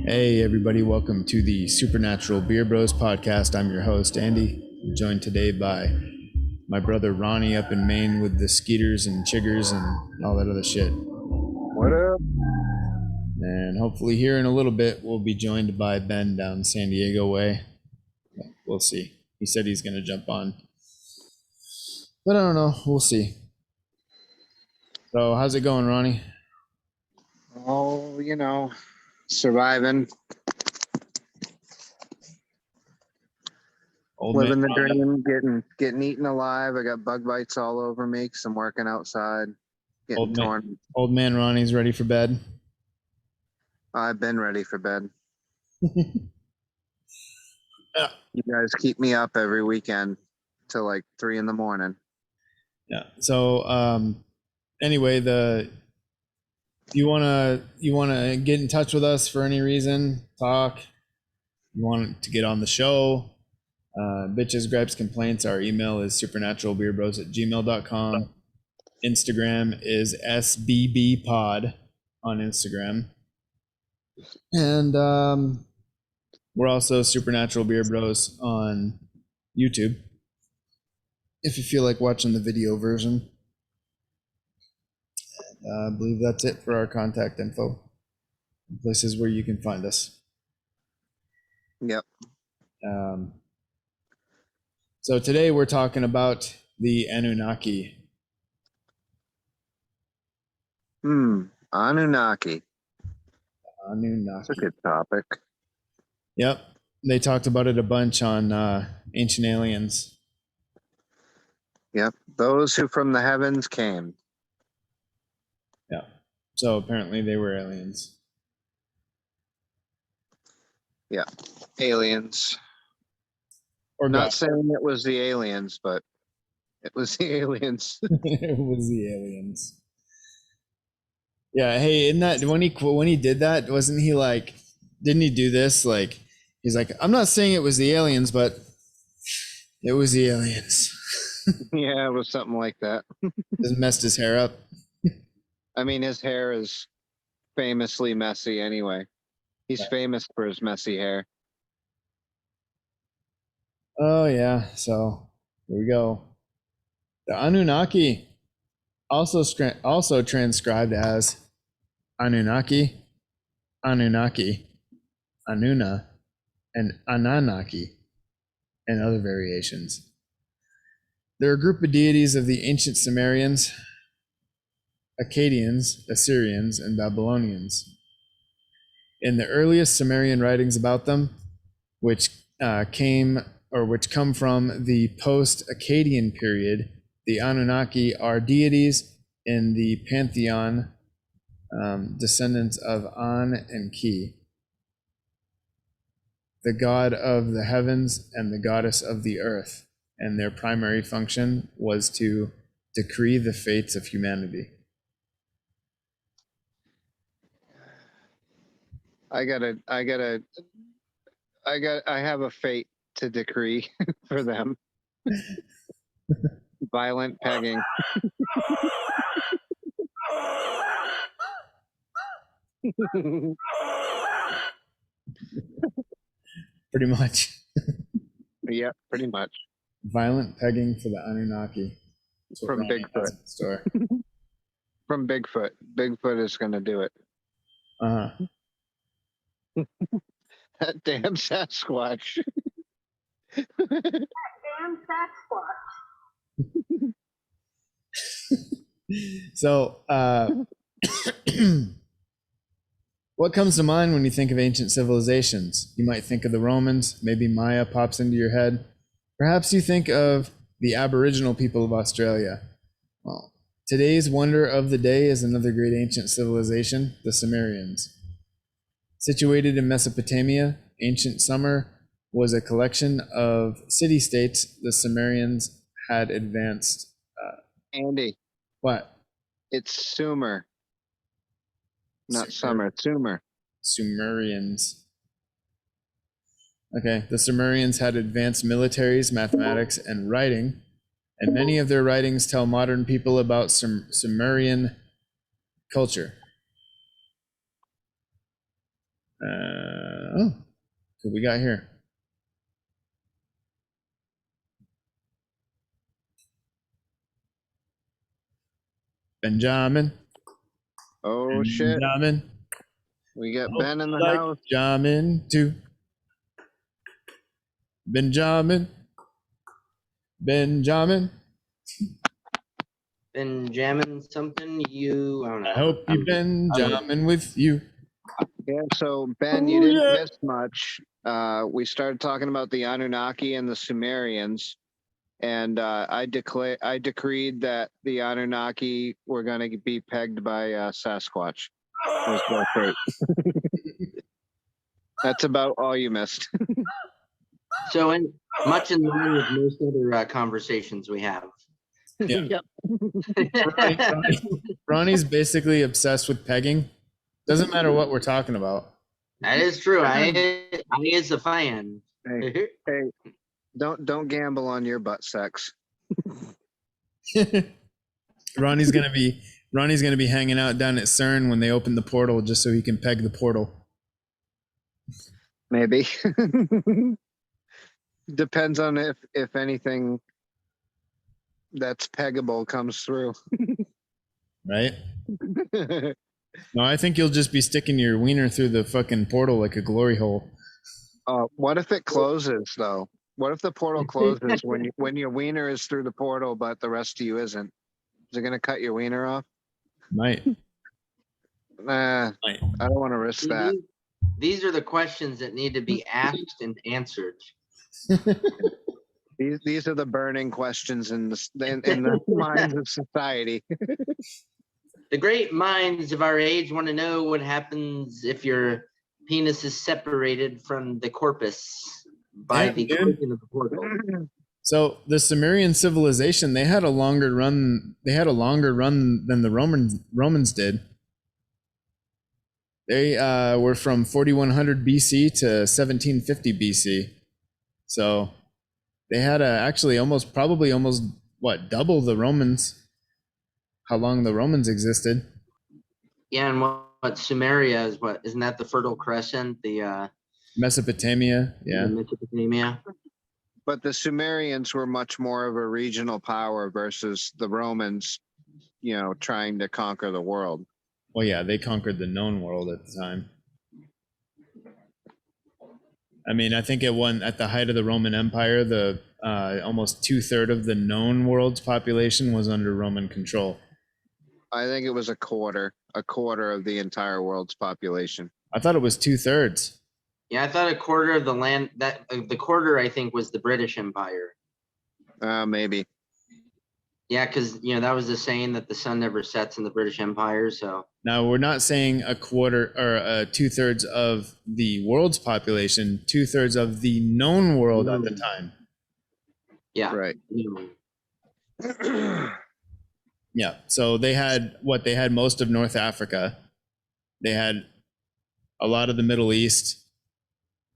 Hey everybody, welcome to the Supernatural Beer Bros podcast. I'm your host, Andy. I'm joined today by my brother Ronnie up in Maine with the skeeters and chiggers and all that other shit. What up? And hopefully here in a little bit, we'll be joined by Ben down San Diego way. We'll see. He said he's going to jump on. But I don't know. We'll see. So how's it going, Ronnie? Oh, surviving. Living the dream, getting eaten alive. I got bug bites all over me because I'm working outside. Getting torn. Old man Ronnie's ready for bed. I've been ready for bed. Yeah. You guys keep me up every weekend till like 3 a.m. Yeah. So anyway, you wanna get in touch with us for any reason, talk, you want to get on the show, bitches, gripes, complaints, our email is supernaturalbeerbros@gmail.com. Instagram is sbbpod on Instagram. And we're also Supernatural Beer Bros on YouTube if you feel like watching the video version. I believe that's it for our contact info. Places where you can find us. Yep. So today we're talking about the Anunnaki. Anunnaki. Anunnaki. That's a good topic. Yep. They talked about it a bunch on Ancient Aliens. Yep. Those who from the heavens came. Yeah. So apparently they were aliens. Yeah. Aliens. Or not God. saying it was the aliens, but it was the aliens. It was the aliens. Yeah. Hey, in that when he did that, wasn't he like? Didn't he do this? Like, he's like, I'm not saying it was the aliens, but it was the aliens. Yeah, it was something like that. Just messed his hair up. I mean, his hair is famously messy anyway. He's famous for his messy hair. Oh, yeah. So here we go. The Anunnaki, also transcribed as Anunnaki, Anunnaki, Anunna, and Annunaki, and other variations. They're a group of deities of the Ancient Sumerians, Akkadians, Assyrians, and Babylonians. In the earliest Sumerian writings about them, which come from the post-Akkadian period, the Anunnaki are deities in the pantheon, descendants of An and Ki, the god of the heavens and the goddess of the earth, and their primary function was to decree the fates of humanity. I have a fate to decree for them. Violent pegging. Pretty much. Yeah, pretty much. Violent pegging for the Anunnaki. From Bigfoot. Store. From Bigfoot. Bigfoot is going to do it. Uh-huh. That damn Sasquatch. That damn Sasquatch. So, what comes to mind when you think of ancient civilizations? You might think of the Romans, maybe Maya pops into your head. Perhaps you think of the Aboriginal people of Australia. Well, today's wonder of the day is another great ancient civilization, the Sumerians. Situated in Mesopotamia, ancient Sumer was a collection of city-states the Sumerians had advanced. Andy. What? It's Sumer. Not Summer, Sumer. Sumerians. Okay, the Sumerians had advanced militaries, mathematics, and writing, and many of their writings tell modern people about Sumerian culture. Oh, what we got here? Benjamin. Oh shit. Benjamin. We got Oh, Ben in the like house. Benjamin too. Benjamin. Benjamin. Been jamming something. I don't know. I hope you've been jamming with you. Yeah, so Ben, you Oh, didn't yeah. miss much. We started talking about the Anunnaki and the Sumerians, and I decreed that the Anunnaki were going to be pegged by Sasquatch. Was their fate. That's about all you missed. So, much in line with most other conversations we have. Yeah. Ronnie's basically obsessed with pegging. Doesn't matter what we're talking about. That is true. I is a fan. Hey, don't gamble on your butt sex. Ronnie's gonna be hanging out down at CERN when they open the portal just so he can peg the portal. Maybe. Depends on if anything that's peggable comes through. Right? No, I think you'll just be sticking your wiener through the fucking portal like a glory hole. What if it closes though? What if the portal closes when your wiener is through the portal, but the rest of you isn't? Is it gonna cut your wiener off? Might. Nah, Might. I don't want to risk that. These are the questions that need to be asked and answered. These are the burning questions in the minds of society. The great minds of our age want to know what happens if your penis is separated from the corpus by the closing of the portal. So the Sumerian civilization, they had a longer run than the Romans did. They were from 4100 BC to 1750 BC. So they had actually almost double the Romans. How long the Romans existed. Yeah, and what Sumeria is, isn't that the Fertile Crescent, the Mesopotamia, yeah. Mesopotamia? But the Sumerians were much more of a regional power versus the Romans, trying to conquer the world. Well, yeah, they conquered the known world at the time. I mean, I think at the height of the Roman Empire, the almost 2/3 of the known world's population was under Roman control. I think it was a quarter of the entire world's population. I thought it was 2/3. Yeah, I thought a quarter of the land, the quarter I think was the British Empire. Maybe. Yeah, because that was the saying that the sun never sets in the British Empire. So now we're not saying a quarter or 2/3 of the world's population, 2/3 of the known world at the time. Yeah, right. Yeah, so they had most of North Africa. They had a lot of the Middle East,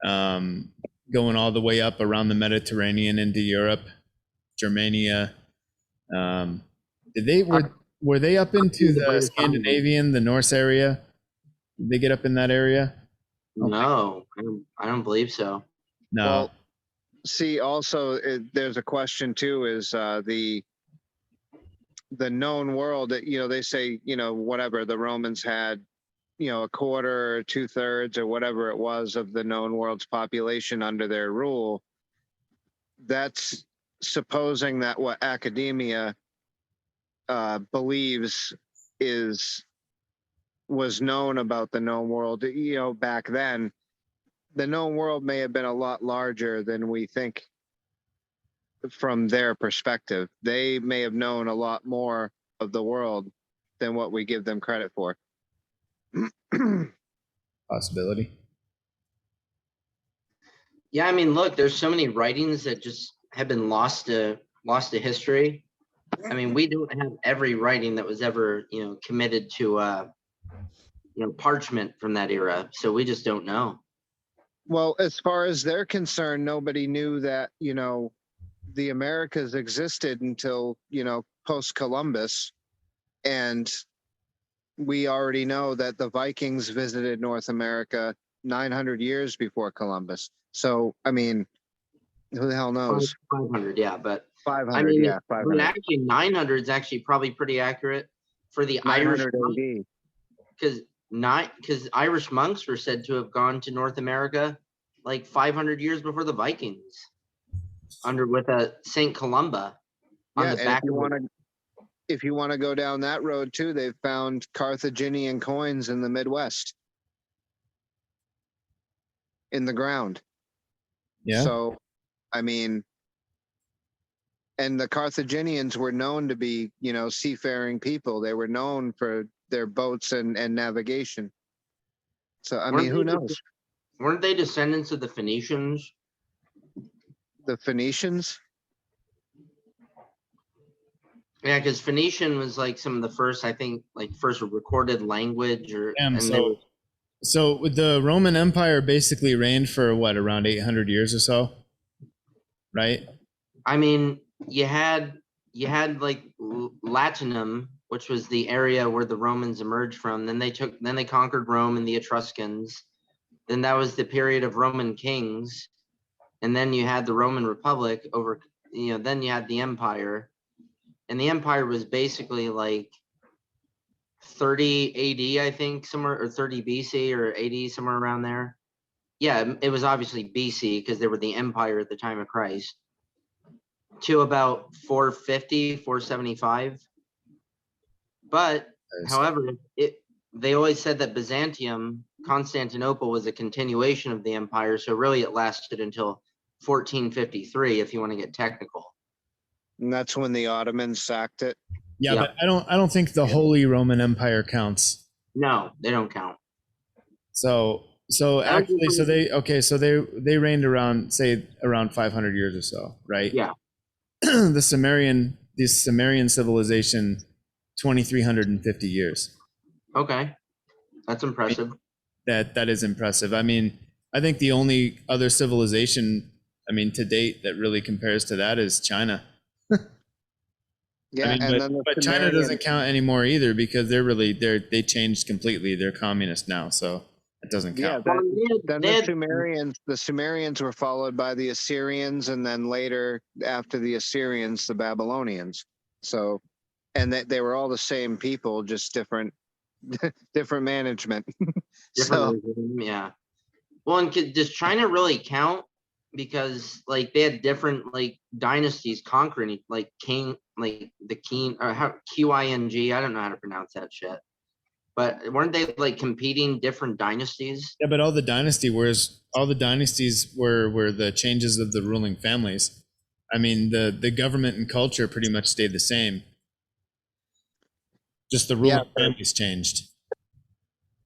going all the way up around the Mediterranean into Europe, Germania. Were they up into the Scandinavian, the Norse area? Did they get up in that area? No, I don't believe so. No. Well, see, also there's a question too. Is the known world that they say whatever the Romans had a quarter or 2/3 or whatever it was of the known world's population under their rule. That's supposing that what academia believes was known about the known world. Back then, the known world may have been a lot larger than we think. From their perspective, they may have known a lot more of the world than what we give them credit for. Possibility. Yeah, I mean, look, there's so many writings that just have been lost to history. I mean, we don't have every writing that was ever, committed to, parchment from that era. So we just don't know. Well, as far as they're concerned, nobody knew that, the Americas existed until, post Columbus. And we already know that the Vikings visited North America 900 years before Columbus. So, I mean, who the hell knows? 500, yeah, but 500, yeah, I 500. mean, actually, 900 is actually probably pretty accurate for the Irish 900 monks, AD. because Irish monks were said to have gone to North America like 500 years before the Vikings, with a Saint Columba on Yeah, the and back of it. if you want to go down that road too, they've found Carthaginian coins in the Midwest in the ground. Yeah. So, I mean, and the Carthaginians were known to be, seafaring people. They were known for their boats and navigation. So, I mean, who knows? Weren't they descendants of the Phoenicians? The Phoenicians? Yeah, because Phoenician was like some of the first, I think, like first recorded language, So the Roman Empire basically reigned for what, around 800 years or so, right? I mean, you had like Latinum, which was the area where the Romans emerged from. Then they conquered Rome and the Etruscans. Then that was the period of Roman kings, and then you had the Roman Republic over. Then you had the Empire, and the Empire was basically like 30 AD, I think, somewhere, or 30 BC or AD, somewhere around there. Yeah, it was obviously BC because they were the Empire at the time of Christ, to about 450, 475. But however, they always said that Byzantium, Constantinople, was a continuation of the empire. So really it lasted until 1453, if you want to get technical. And that's when the Ottomans sacked it. Yeah, Yeah. but I don't think the Holy Roman Empire counts. No, they don't count. So actually, so they reigned around, say, around 500 years or so, right? Yeah. The Sumerian civilization, 2,350 years. Okay. That's impressive. That is impressive. I mean, I think the only other civilization, to date that really compares to that is China. Yeah, but China doesn't count anymore either, because they changed completely. They're communist now, so it doesn't count. Yeah, the Sumerians were followed by the Assyrians, and then later, after the Assyrians, the Babylonians. So, and they were all the same people, just different management. Yeah. Well, and does China really count? Because like they had different like dynasties conquering, like king, like the king, or how QING. I don't know how to pronounce that shit. But weren't they like competing different dynasties? Yeah, but all the dynasties were the changes of the ruling families. I mean, the government and culture pretty much stayed the same. Just the ruling families changed.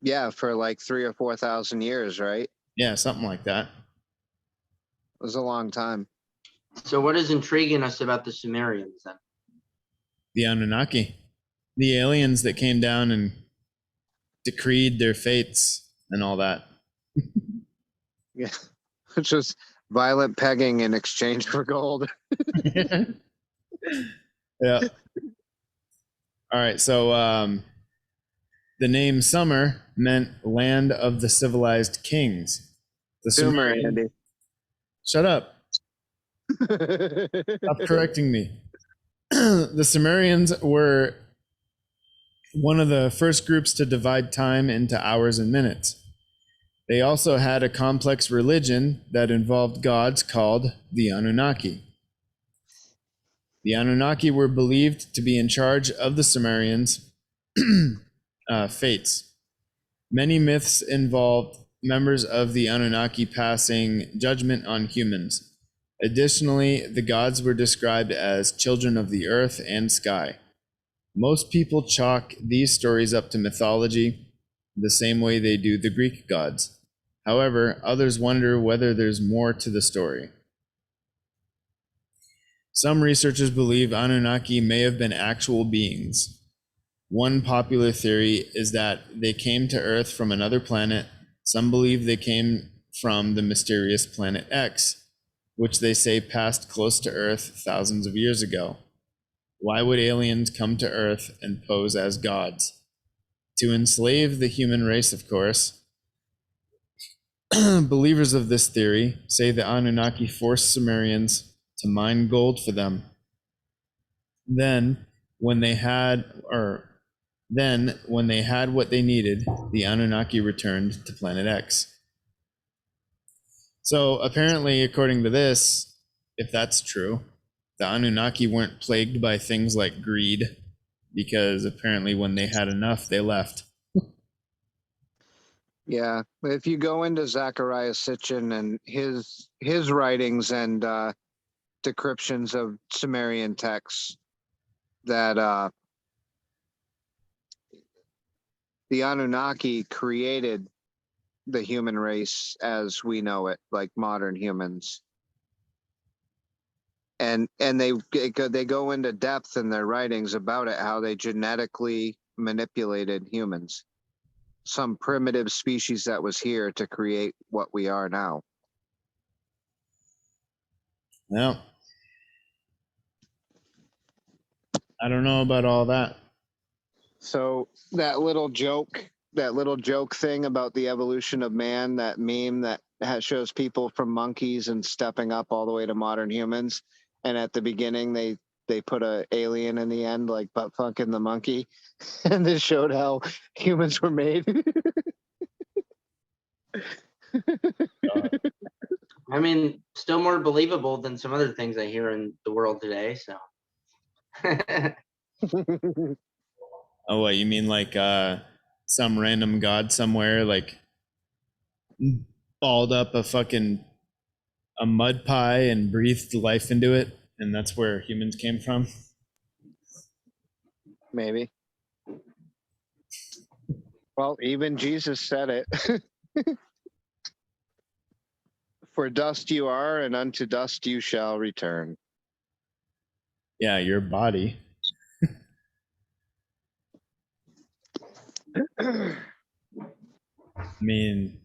Yeah, for like 3,000 or 4,000 years, right? Yeah, something like that. It was a long time. So what is intriguing us about the Sumerians then? The Anunnaki, the aliens that came down and decreed their fates and all that. Yeah, which was violent pegging in exchange for gold. Yeah. All right, so the name Summer meant land of the civilized kings. The Sumer, Andy. Shut up. Stop correcting me. The Sumerians were one of the first groups to divide time into hours and minutes. They also had a complex religion that involved gods called the Anunnaki. The Anunnaki were believed to be in charge of the Sumerians' fates. Many myths involved members of the Anunnaki passing judgment on humans. Additionally, the gods were described as children of the earth and sky. Most people chalk these stories up to mythology, the same way they do the Greek gods. However, others wonder whether there's more to the story. Some researchers believe Anunnaki may have been actual beings. One popular theory is that they came to Earth from another planet. Some believe they came from the mysterious planet X, which they say passed close to Earth thousands of years ago. Why would aliens come to Earth and pose as gods? To enslave the human race, of course. Believers of this theory say the Anunnaki forced Sumerians to mine gold for them. Then, when they had what they needed, the Anunnaki returned to Planet X. So apparently, according to this, if that's true, the Anunnaki weren't plagued by things like greed, because apparently when they had enough, they left. Yeah, if you go into Zachariah Sitchin and his writings and decryptions of Sumerian texts, that the Anunnaki created the human race as we know it, like modern humans. And they go into depth in their writings about it, how they genetically manipulated humans, some primitive species that was here to create what we are now. Well, I don't know about all that. So that little joke thing about the evolution of man, that meme that shows people from monkeys and stepping up all the way to modern humans, and at the beginning they put a alien in the end, like butt fucking the monkey, and this showed how humans were made. I mean, still more believable than some other things I hear in the world today. So, Oh, what, you mean like some random god somewhere like balled up a mud pie and breathed life into it, and that's where humans came from? Maybe. Well, even Jesus said it. For dust you are, and unto dust you shall return. Yeah, your body. I mean,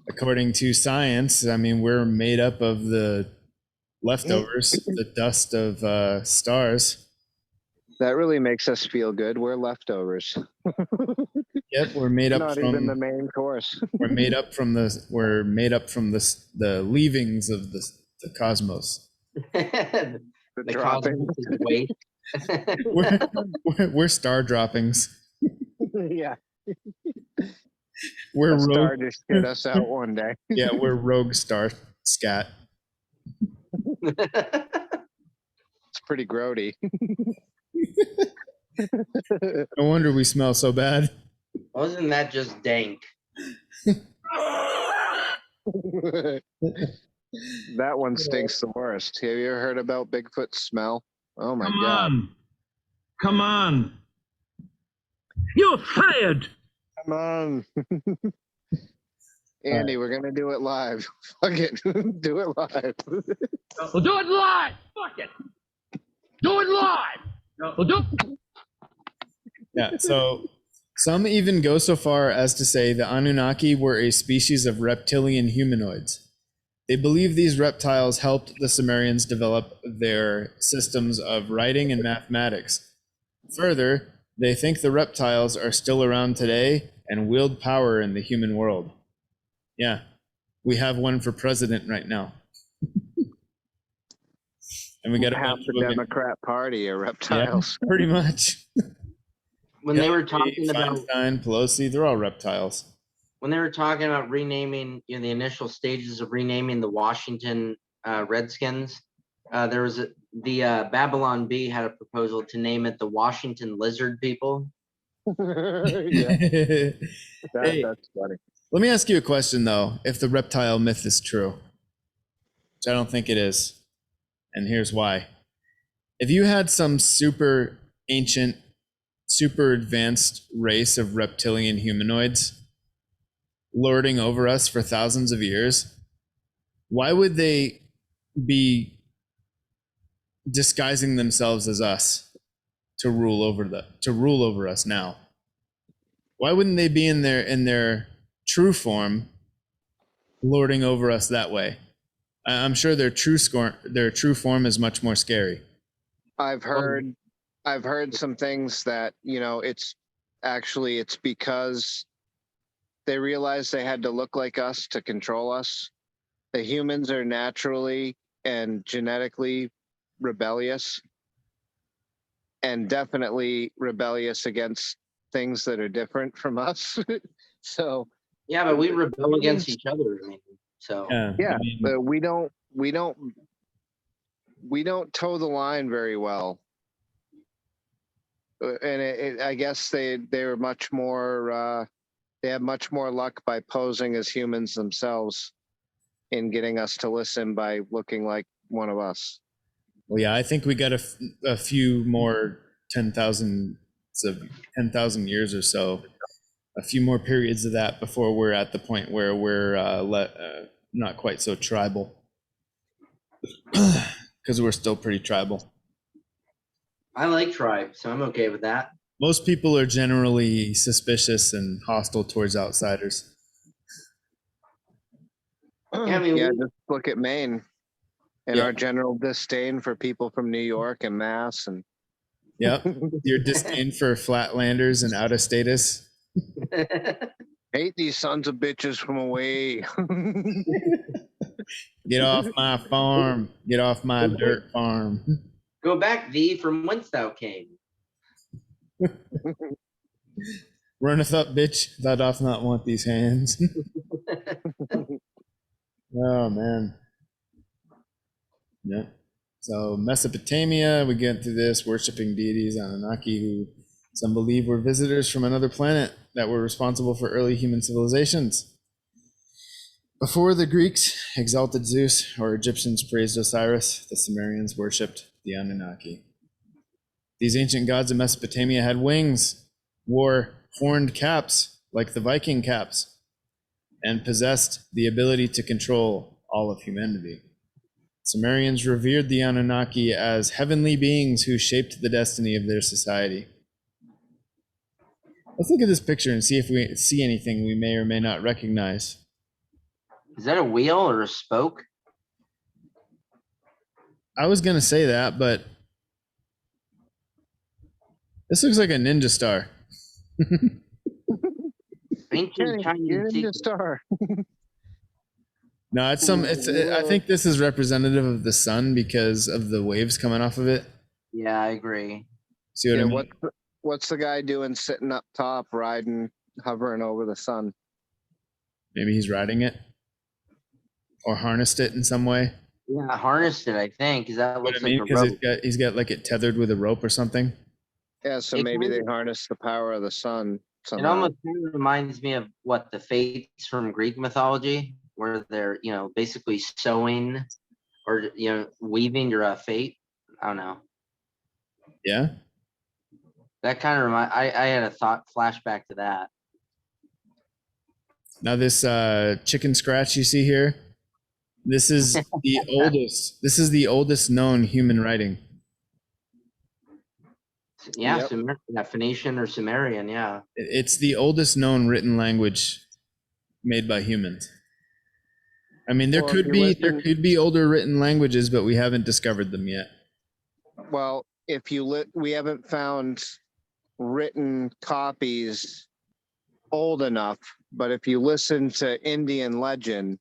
according to science, I mean, we're made up of the leftovers, the dust of stars. That really makes us feel good. We're leftovers. Yep, we're made up Not from even the main course. we're made up from the leavings of the cosmos. the The cosmos dropping. is waste. We're star droppings. Yeah. We're A star rogue. just hit us out one day. Yeah, we're rogue star scat. It's pretty grody. No wonder we smell so bad. Wasn't that just dank? That one stinks the worst. Have you ever heard about Bigfoot's smell? Oh my Come God. on. Come on. You're fired. Come on. Andy, we're going to do it live. Fuck it. Do it live. We'll do it live. Fuck it. Do it live. We'll do it. Yeah, so some even go so far as to say the Anunnaki were a species of reptilian humanoids. They believe these reptiles helped the Sumerians develop their systems of writing and mathematics. Further, they think the reptiles are still around today and wield power in the human world. Yeah, we have one for president right now. And we got a Half bunch the of them. Democrat Party are reptiles. Yeah, pretty much. When they were talking about Feinstein, Pelosi, they're all reptiles. when they were talking about renaming, you know, the initial stages of renaming the Washington Redskins, there was the Babylon Bee had a proposal to name it the Washington Lizard People. Yeah, Hey, that's funny. let me ask you a question though. If the reptile myth is true, which I don't think it is, and here's why. If you had some super ancient, super advanced race of reptilian humanoids lording over us for thousands of years, why would they be disguising themselves as us to rule over us now? Why wouldn't they be in their true form lording over us that way? I'm sure their true form is much more scary. I've heard some things that, you know, it's because they realized they had to look like us to control us. The humans are naturally and genetically rebellious, and definitely rebellious against things that are different from us. So Yeah, but we rebel against humans- each other. I mean, so Yeah. yeah, I mean, but we don't toe the line very well. And I guess they were much more they have much more luck by posing as humans themselves in getting us to listen by looking like one of us. well, yeah, I think we got a few more 10,000 years or so, a few more periods of that before we're at the point where we're not quite so tribal, because we're still pretty tribal. I like tribe, so I'm okay with that. Most people are generally suspicious and hostile towards outsiders. Yeah, I mean, Yeah, we- just look at Maine and Yeah. our general disdain for people from New York and Mass, and Yep. Your disdain for flatlanders and out of status. hate these sons of bitches from away. Get off my farm. Get off my dirt farm. Go back, thee, from whence thou came. Runneth up, bitch. Thou doth not want these hands. Oh, man. Yeah. So Mesopotamia, we get through this, worshiping deities, Anunnaki, who some believe were visitors from another planet that were responsible for early human civilizations. Before the Greeks exalted Zeus or Egyptians praised Osiris, the Sumerians worshipped the Anunnaki. These ancient gods of Mesopotamia had wings, wore horned caps like the Viking caps, and possessed the ability to control all of humanity. Sumerians revered the Anunnaki as heavenly beings who shaped the destiny of their society. Let's look at this picture and see if we see anything we may or may not recognize. Is that a wheel or a spoke? I was going to say that, but this looks like a ninja star. Ancient Chinese Get in the secret. star. No, I think this is representative of the sun because of the waves coming off of it. Yeah, I agree. See what I Yeah, mean? what's the guy doing sitting up top, hovering over the sun? Maybe he's riding it or harnessed it in some way. Yeah, I harnessed it, I think, because that What looks I mean, like a because rope. he's got like it tethered with a rope or something. Yeah, so It maybe they kinda- harness the power of the sun It somehow. almost kind of reminds me of what the fates from Greek mythology, where they're, basically sewing or, weaving your fate. I don't know. Yeah. That kind of I had a thought flashback to that. Now this chicken scratch you see here, this is the oldest. This is the oldest known human writing. Yeah, Yep. Phoenician or Sumerian, yeah. It's the oldest known written language made by humans. I mean, there Well, could be older written languages, but we haven't discovered them yet. Well, we haven't found written copies old enough, but if you listen to Indian legend,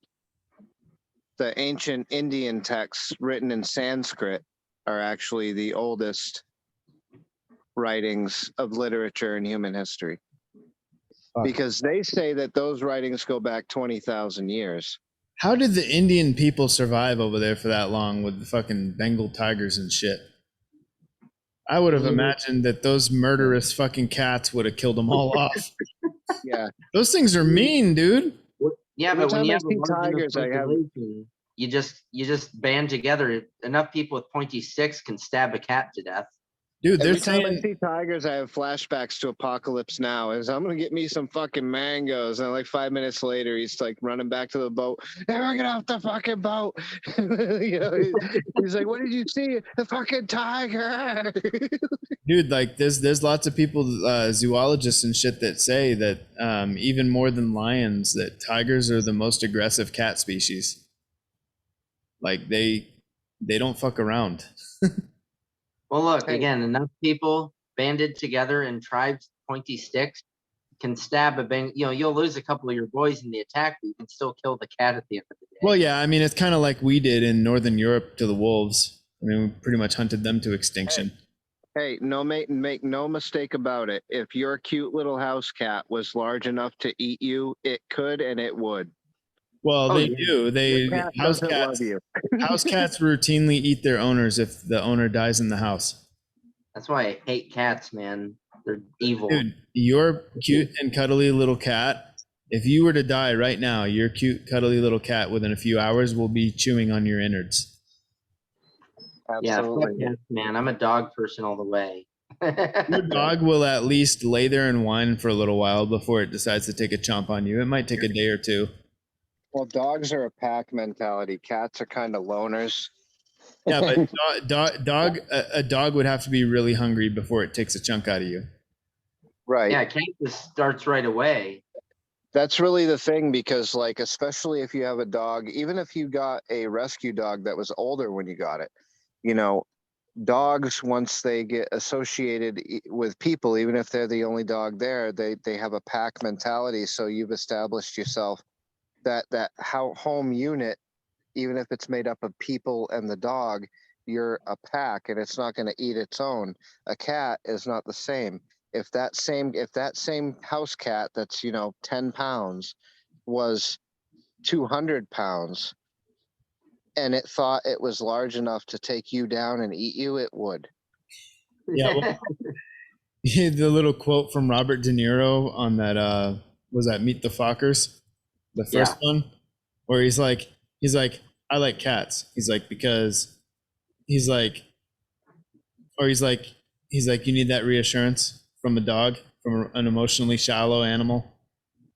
the ancient Indian texts written in Sanskrit are actually the oldest writings of literature in human history. Fuck. Because they say that those writings go back 20,000 years. How did the Indian people survive over there for that long with the fucking Bengal tigers and shit? I would have imagined that those murderous fucking cats would have killed them all off. Yeah. Those things are mean, dude. Yeah, Every but when time you I have a see large enough tigers, I have- population, you just band together. Enough people with pointy sticks can stab a cat to death. Dude, they're Every time I saying see tigers, I have flashbacks to Apocalypse Now. Is I'm gonna get me some fucking mangoes, and like 5 minutes later, he's like running back to the boat. Never get off the fucking boat. He's like, "What did you see? The fucking tiger." dude, like there's lots of people, zoologists and shit, that say that even more than lions, that tigers are the most aggressive cat species. Like they don't fuck around. Well, look, Hey. again, enough people banded together in tribes, pointy sticks, can stab a bang. You know, you'll lose a couple of your boys in the attack, but you can still kill the cat at the end of the day. Well, yeah, I mean, it's kind of like we did in Northern Europe to the wolves. I mean, we pretty much hunted them to extinction. Hey, make no mistake about it. If your cute little house cat was large enough to eat you, it could and it would. Well, they yeah. do. They Cat house doesn't cats. love you. House cats routinely eat their owners if the owner dies in the house. That's why I hate cats, man. They're evil. Dude, your cute and cuddly little cat, if you were to die right now, your cute, cuddly little cat within a few hours will be chewing on your innards. Yeah, fuck Absolutely. cats, man. I'm a dog person all the way. Your dog will at least lay there and whine for a little while before it decides to take a chomp on you. It might take a day or two. Well, dogs are a pack mentality. Cats are kind of loners. Yeah, but a dog would have to be really hungry before it takes a chunk out of you. Right. Yeah, cat just starts right away. That's really the thing, because like, especially if you have a dog, even if you got a rescue dog that was older when you got it, you know, dogs, once they get associated with people, even if they're the only dog there, they have a pack mentality. So you've established yourself that home unit, even if it's made up of people and the dog, you're a pack and it's not going to eat its own. A cat is not the same. If that same house cat that's, 10 pounds was 200 pounds and it thought it was large enough to take you down and eat you, it would. Yeah, well, the little quote from Robert De Niro on that was that Meet the Fockers, the first one, where he's like, I like cats. He's like, because he's like, you need that reassurance from a dog, from an emotionally shallow animal.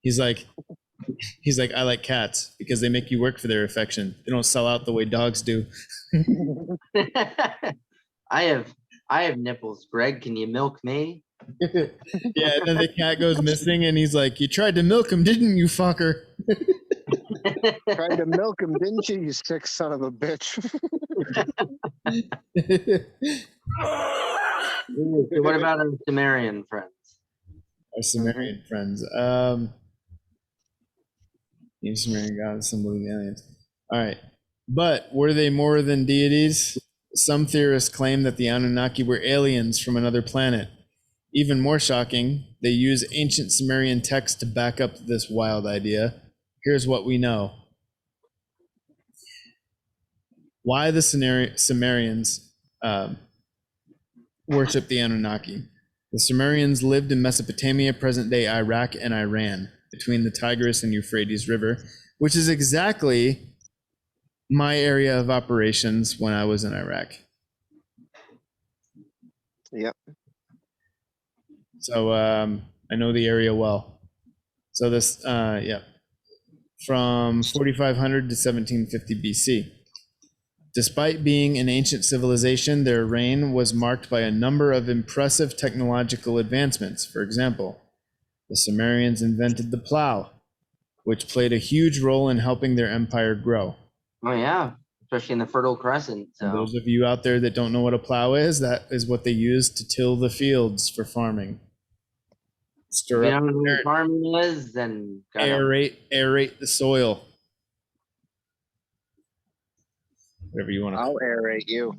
He's like, I like cats because they make you work for their affection. They don't sell out the way dogs do. I have nipples. Greg, can you milk me? Yeah, and then the cat goes missing and he's like, you tried to milk him, didn't you, fucker? Tried to milk him, didn't you, you sick son of a bitch? So what about our Sumerian friends? Our Sumerian friends. Ancient Sumerian gods, some living aliens. All right. But were they more than deities? Some theorists claim that the Anunnaki were aliens from another planet. Even more shocking, they use ancient Sumerian texts to back up this wild idea. Here's what we know. Why the Sumerians worship the Anunnaki. The Sumerians lived in Mesopotamia, present-day Iraq and Iran, between the Tigris and Euphrates River, which is exactly my area of operations when I was in Iraq. Yep. So I know the area well. So this, from 4500 to 1750 BC. Despite being an ancient civilization, their reign was marked by a number of impressive technological advancements. For example, the Sumerians invented the plow, which played a huge role in helping their empire grow. Oh yeah, especially in the Fertile Crescent. And So those of you out there that don't know what a plow is, that is what they use to till the fields for farming. if Stir you up don't know the what dirt, farming is, then aerate the soil. Whatever you want to. I'll aerate you.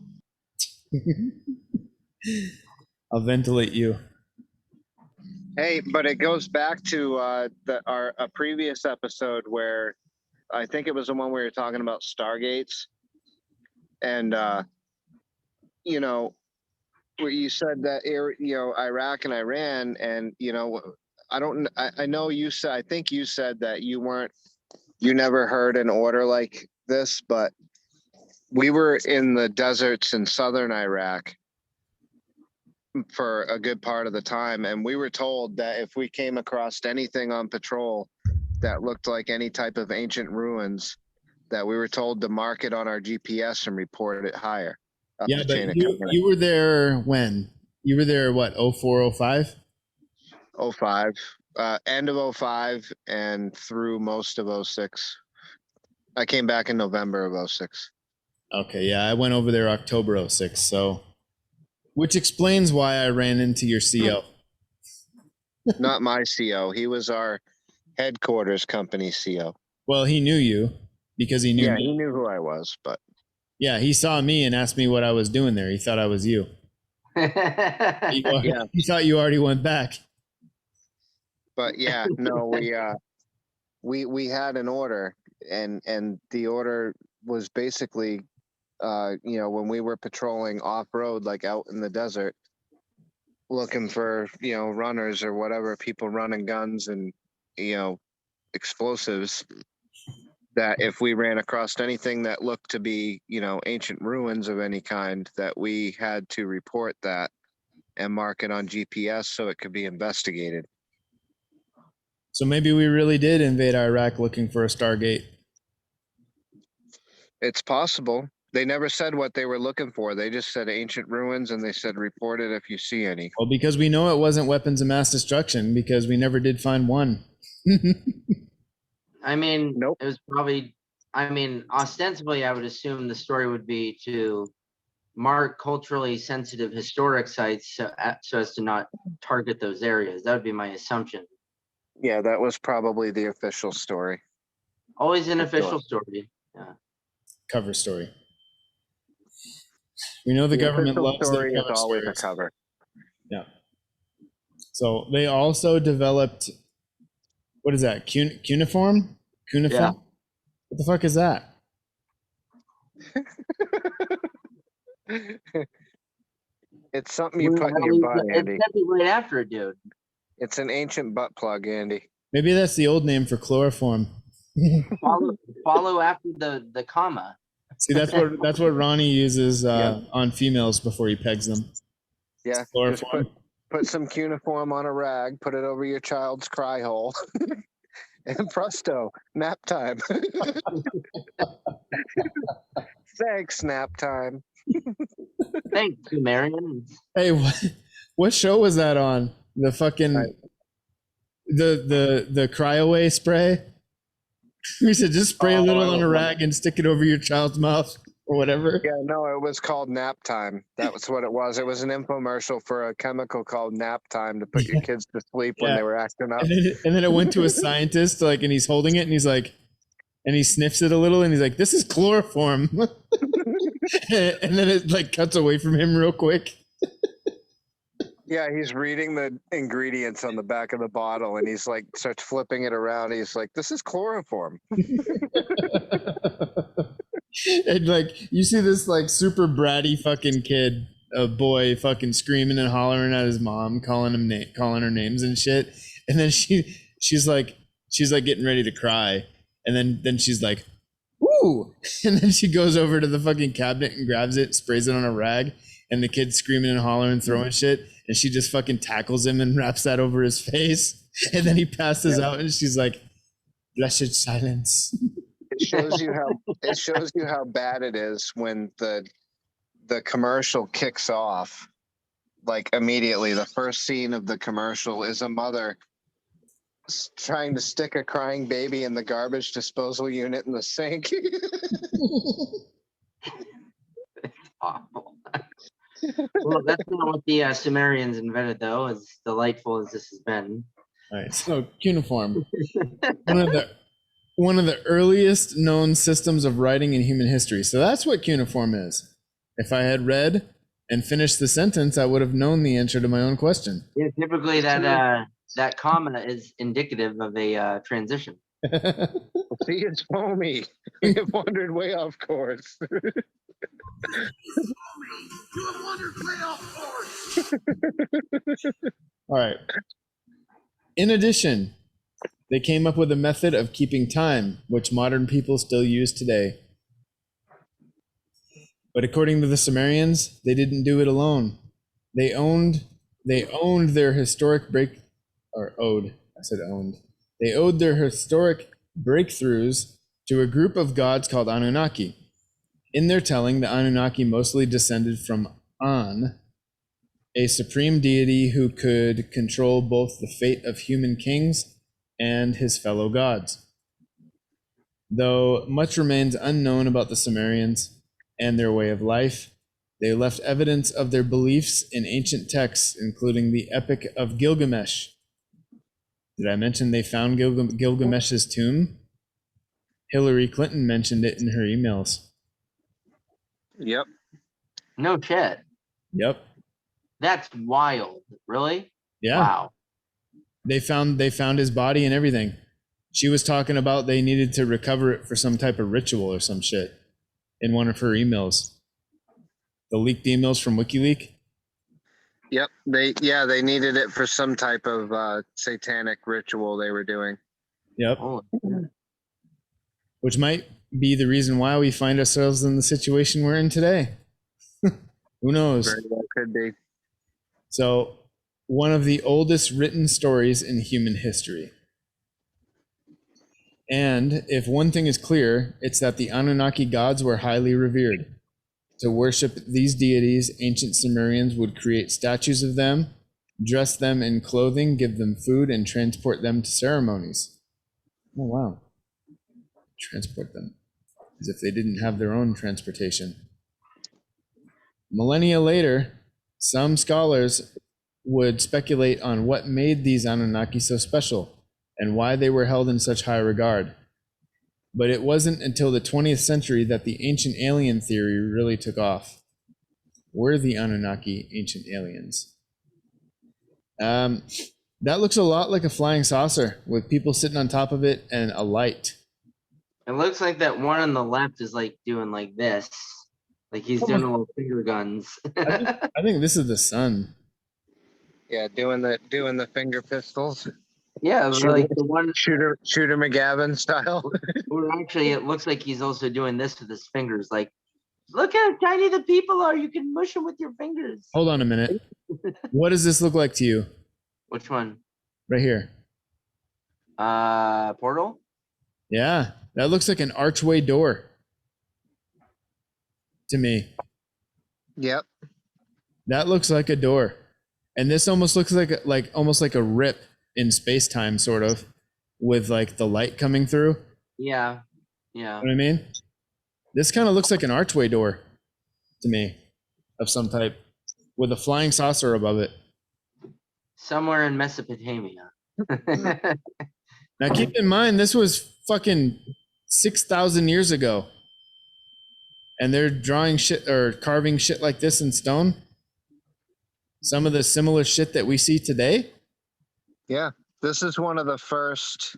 I'll ventilate you. Hey, but it goes back to a previous episode where I think it was the one where we were talking about Stargates, and where you said that Iraq and Iran, and I know you said, I think you said that you never heard an order like this, but we were in the deserts in southern Iraq for a good part of the time, and we were told that if we came across anything on patrol that looked like any type of ancient ruins, that we were told to mark it on our GPS and report it higher. Yeah, but you were there when? You were there, what, 04, 05? 05, end of 05 and through most of 06. I came back in November of 06. Okay, yeah, I went over there October 06, so which explains why I ran into your CO. Not my CO. He was our headquarters company CO. Well, he knew you because he knew Yeah, me. he knew who I was, but Yeah, he saw me and asked me what I was doing there. He thought I was you. He, Yeah. he thought you already went back. but yeah, no, we had an order, and the order was basically, when we were patrolling off road, like out in the desert, looking for runners or whatever, people running guns and explosives, that if we ran across anything that looked to be ancient ruins of any kind, that we had to report that and mark it on GPS so it could be investigated. So maybe we really did invade Iraq looking for a Stargate. It's possible. They never said what they were looking for. They just said ancient ruins, and they said report it if you see any. Well, because we know it wasn't weapons of mass destruction because we never did find one. I mean, Nope. it was probably, ostensibly, I would assume the story would be to mark culturally sensitive historic sites so as to not target those areas. That would be my assumption. Yeah, that was probably the official story. Always an For official sure. story. Yeah. Cover story. We know the government official loves their story is cover always stories. a cover. Yeah. So they also developed, what is that? Cuneiform? Cuneiform? Yeah. What the fuck is that? It's something you put in your butt, Andy. It's definitely right after it, dude. It's an ancient butt plug, Andy. Maybe that's the old name for chloroform. Follow after the comma. See, that's what Ronnie uses Yeah. on females before he pegs them. Yeah, just Chloroform. put some cuneiform on a rag, put it over your child's cry hole, and presto, nap time. Thanks, nap time. Thanks, Sumerians. Hey, what show was that on? The fucking the cry-away spray? We said just spray a little on a rag and stick it over your child's mouth or whatever. Yeah, no, it was called nap time. That was what it was. It was an infomercial for a chemical called nap time to put your kids to sleep when they were acting up. And then it went to a scientist, like, and he's holding it and he's like, and he sniffs it a little and he's like, this is chloroform. And then it like cuts away from him real quick. Yeah, he's reading the ingredients on the back of the bottle and he's like starts flipping it around. He's like, this is chloroform. And like you see this like super bratty fucking kid, a boy, fucking screaming and hollering at his mom, calling her names and shit. And then she's like getting ready to cry. And then she's like, ooh. And then she goes over to the fucking cabinet and grabs it, sprays it on a rag, and the kid's screaming and hollering, throwing shit. And she just fucking tackles him and wraps that over his face. And then he passes out and she's like, blessed silence. It shows you how bad it is when the commercial kicks off. Like immediately, the first scene of the commercial is a mother trying to stick a crying baby in the garbage disposal unit in the sink. Awful. Well, that's not what the Sumerians invented, though, as delightful as this has been. All right, so cuneiform, one of the earliest known systems of writing in human history. So that's what cuneiform is. If I had read and finished the sentence, I would have known the answer to my own question. Yeah, typically, that comma is indicative of a transition. See, it's foamy. We have wandered way off course. All right. In addition, they came up with a method of keeping time, which modern people still use today. But according to the Sumerians, they didn't do it alone. They owned their historic They owed their historic breakthroughs to a group of gods called Annunaki. In their telling, the Anunnaki mostly descended from An, a supreme deity who could control both the fate of human kings and his fellow gods. Though much remains unknown about the Sumerians and their way of life, they left evidence of their beliefs in ancient texts, including the Epic of Gilgamesh, Did I mention they found Gilgamesh's tomb? Hillary Clinton mentioned it in her emails. Yep. No shit. Yep. That's wild. Really? Yeah. Wow. They found his body and everything. She was talking about they needed to recover it for some type of ritual or some shit in one of her emails. The leaked emails from WikiLeaks. Yep. They needed it for some type of satanic ritual they were doing. Yep. Holy shit. Which might be the reason why we find ourselves in the situation we're in today. Who knows? Very well could be. So, one of the oldest written stories in human history. And if one thing is clear, it's that the Anunnaki gods were highly revered. To worship these deities, ancient Sumerians would create statues of them, dress them in clothing, give them food, and transport them to ceremonies. Oh, wow. Transport them. As if they didn't have their own transportation. Millennia later, some scholars would speculate on what made these Anunnaki so special and why they were held in such high regard. But it wasn't until the 20th century that the ancient alien theory really took off. Were the Anunnaki ancient aliens? That looks a lot like a flying saucer with people sitting on top of it and a light. It looks like that one on the left is like doing like this. Like he's doing little finger guns. I think this is the sun. Yeah, doing the finger pistols. Yeah, like the one Shooter McGavin style. or actually it looks like he's also doing this with his fingers. Like, look how tiny the people are. You can mush them with your fingers. Hold on a minute. What does this look like to you? Which one? Right here. Portal? Yeah, that looks like an archway door to me. Yep. That looks like a door. And this almost looks like almost like a rip in space-time, sort of, with like the light coming through. Yeah. Yeah. You know what I mean? This kind of looks like an archway door to me of some type with a flying saucer above it. Somewhere in Mesopotamia. Now keep in mind, this was fucking 6,000 years ago. And they're drawing shit or carving shit like this in stone. Some of the similar shit that we see today. Yeah. This is one of the first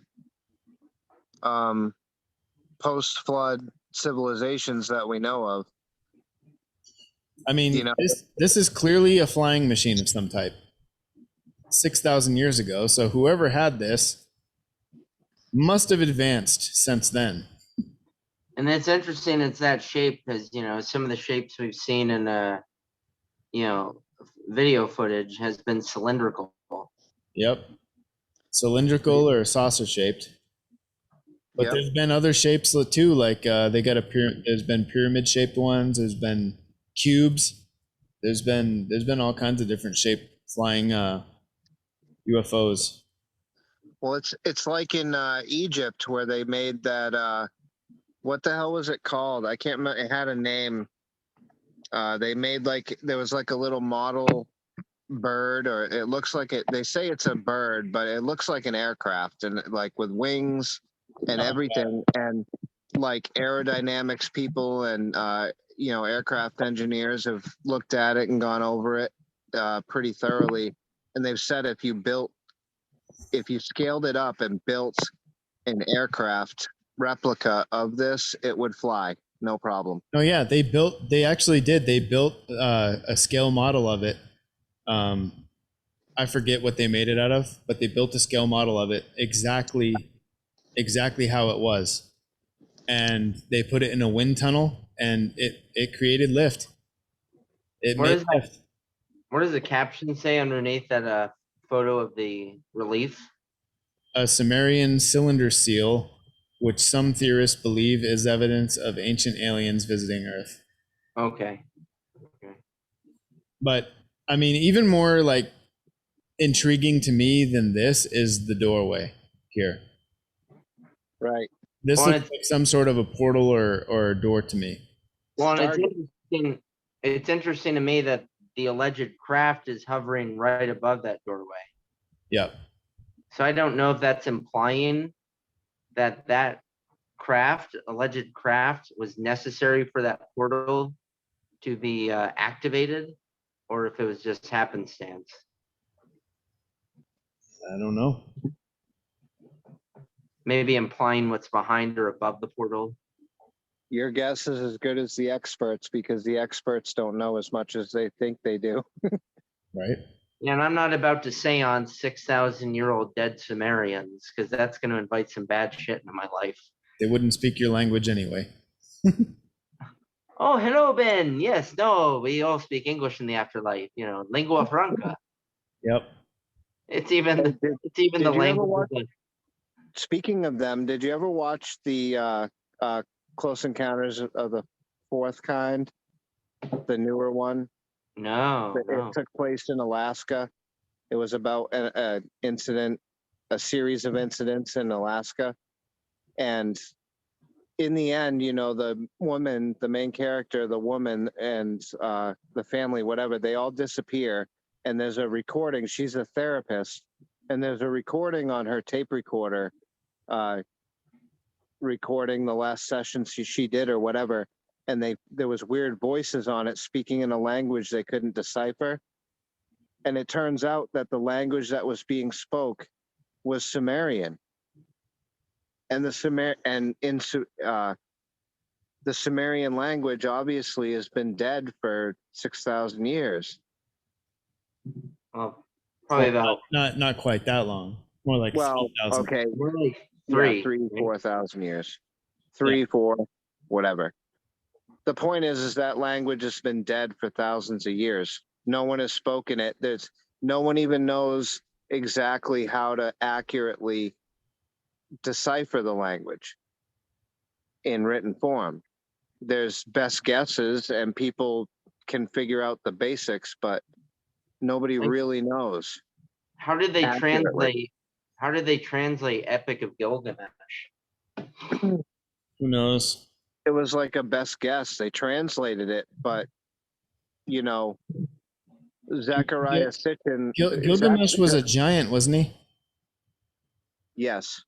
post-flood civilizations that we know of. I mean, You know, this is clearly a flying machine of some type. 6,000 years ago. So whoever had this must have advanced since then. And it's interesting it's that shape because some of the shapes we've seen in video footage has been cylindrical. Yep. Cylindrical or saucer shaped. But Yep. there's been other shapes too, like they got there's been pyramid shaped ones, there's been cubes, there's been all kinds of different shaped flying UFOs. well, it's like in Egypt where they made that. What the hell was it called? I can't remember. It had a name. They made there was like a little model bird, or it looks like it. They say it's a bird, but it looks like an aircraft, and like with wings and everything, and like aerodynamics people and aircraft engineers have looked at it and gone over it pretty thoroughly, and they've said if you scaled it up and built an aircraft replica of this, it would fly, no problem. Oh yeah, they actually did. They built a scale model of it. I forget what they made it out of, but they built a scale model of it exactly how it was. And they put it in a wind tunnel and it created lift. What does the caption say underneath that photo of the relief? A Sumerian cylinder seal, which some theorists believe is evidence of ancient aliens visiting Earth. Okay. But I mean, even more like intriguing to me than this is the doorway here. Right. This Well, looks like some sort of a portal or a door to me. Well, it's interesting to me that the alleged craft is hovering right above that doorway. Yep. So I don't know if that's implying that that alleged craft was necessary for that portal to be activated, or if it was just happenstance. I don't know. Maybe implying what's behind or above the portal. Your guess is as good as the experts, because the experts don't know as much as they think they do. Right? And I'm not about to say on 6,000-year-old dead Sumerians, because that's going to invite some bad shit into my life. They wouldn't speak your language anyway. Oh, hello, Ben. Yes, no, we all speak English in the afterlife. You know, lingua franca. Yep. It's even the Did the you ever language. watch- Speaking of them, did you ever watch the Close Encounters of the Fourth Kind, the newer one? No, It no. took place in Alaska. It was about an incident, a series of incidents in Alaska. And in the end, you know, the woman, the main character, the woman and the family, whatever, they all disappear. And there's a recording. She's a therapist. And there's a recording on her tape recorder, recording the last session she did or whatever. And there was weird voices on it speaking in a language they couldn't decipher. And it turns out that the language that was being spoke was Sumerian. And the Sumerian language obviously has been dead for 6,000 years. Well, probably about Not quite that long. More like Well, 3,000. okay, more like three, three. 4,000 years, 3, 4, whatever. The point is that language has been dead for thousands of years. No one has spoken it. No one even knows exactly how to accurately decipher the language in written form. There's best guesses and people can figure out the basics, but nobody really knows. How did they Accurately. translate? How did they translate Epic of Gilgamesh? Who knows? It was like a best guess. They translated it, but you know, Zechariah Sitchin. Gilgamesh was a giant, wasn't he? Yes.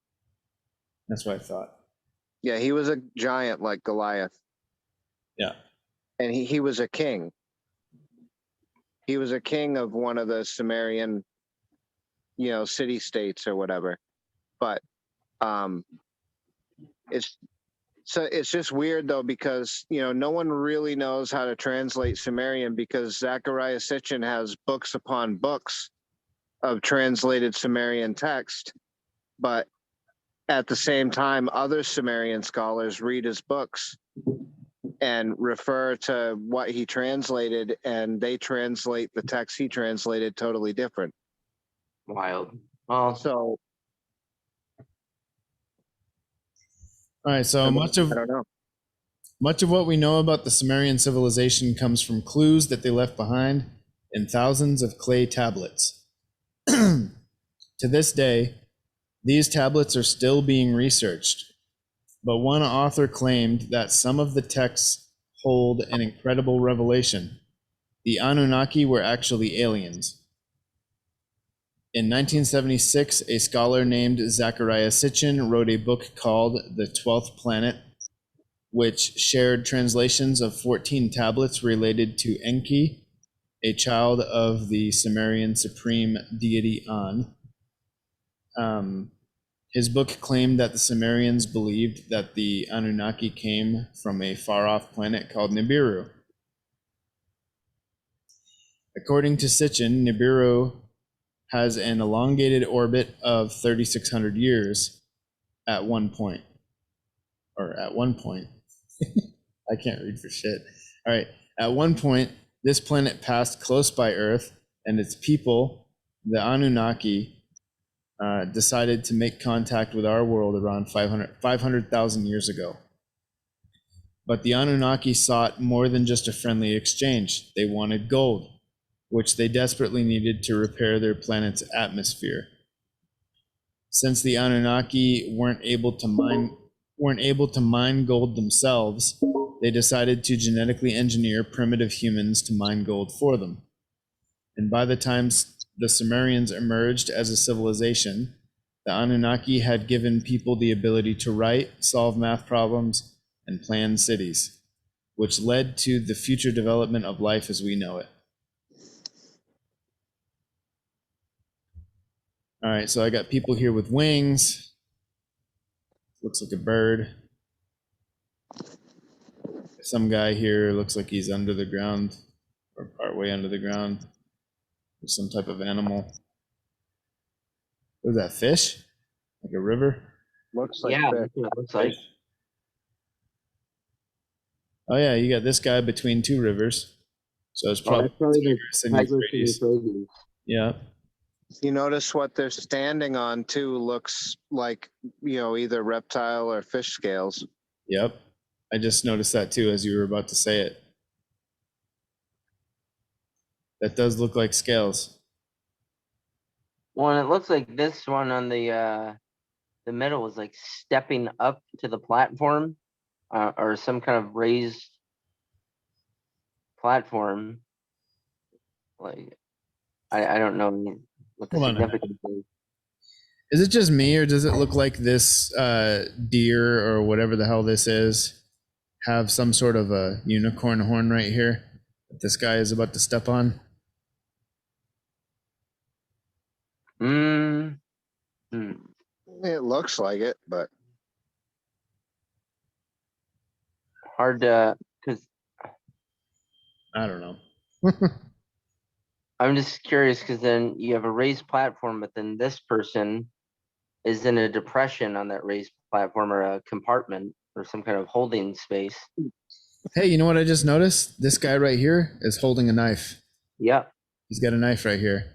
That's what I thought. Yeah, he was a giant like Goliath. Yeah. And he was a king. He was a king of one of the Sumerian, you know, city states or whatever. But it's just weird though, because you know no one really knows how to translate Sumerian, because Zechariah Sitchin has books upon books of translated Sumerian text, but at the same time other Sumerian scholars read his books and refer to what he translated, and they translate the text he translated totally different. Wild. Well, So All right. So I much don't know. of what we know about the Sumerian civilization comes from clues that they left behind in thousands of clay tablets. To this day, these tablets are still being researched, but one author claimed that some of the texts hold an incredible revelation. The Anunnaki were actually aliens. In 1976, a scholar named Zechariah Sitchin wrote a book called The 12th Planet, which shared translations of 14 tablets related to Enki, a child of the Sumerian supreme deity An. His book claimed that the Sumerians believed that the Anunnaki came from a far-off planet called Nibiru. According to Sitchin, Nibiru has an elongated orbit of 3,600 years at one point. I can't read for shit. All right. At one point, this planet passed close by Earth, and its people, the Anunnaki, decided to make contact with our world around 500,000 years ago. But the Anunnaki sought more than just a friendly exchange. They wanted gold, which they desperately needed to repair their planet's atmosphere. Since the Anunnaki weren't able to mine gold themselves, they decided to genetically engineer primitive humans to mine gold for them. And by the time the Sumerians emerged as a civilization, The Anunnaki had given people the ability to write, solve math problems, and plan cities, which led to the future development of life as we know it. All right, so I got people here with wings. Looks like a bird. Some guy here looks like he's under the ground or partway under the ground. There's some type of animal. What is that, fish? Like a river? Looks like Yeah, fish. that's what it looks like. Oh yeah, you got this guy between two rivers. So it's Oh, probably that's probably the Tigris and Tigris and Euphrates. Euphrates. Yeah. You notice what they're standing on too looks like, either reptile or fish scales. Yep. I just noticed that too as you were about to say it. That does look like scales. Well, and it looks like this one on the middle was like stepping up to the platform, or some kind of raised platform. Like, I don't know what the Hold on a minute. significance is. Is it just me, or does it look like this deer or whatever the hell this is have some sort of a unicorn horn right here that this guy is about to step on? Hmm. It looks like it, but Hard to, because I don't know. I'm just curious, because then you have a raised platform, but then this person is in a depression on that raised platform, or a compartment, or some kind of holding space. Hey, you know what I just noticed? This guy right here is holding a knife. Yep. He's got a knife right here.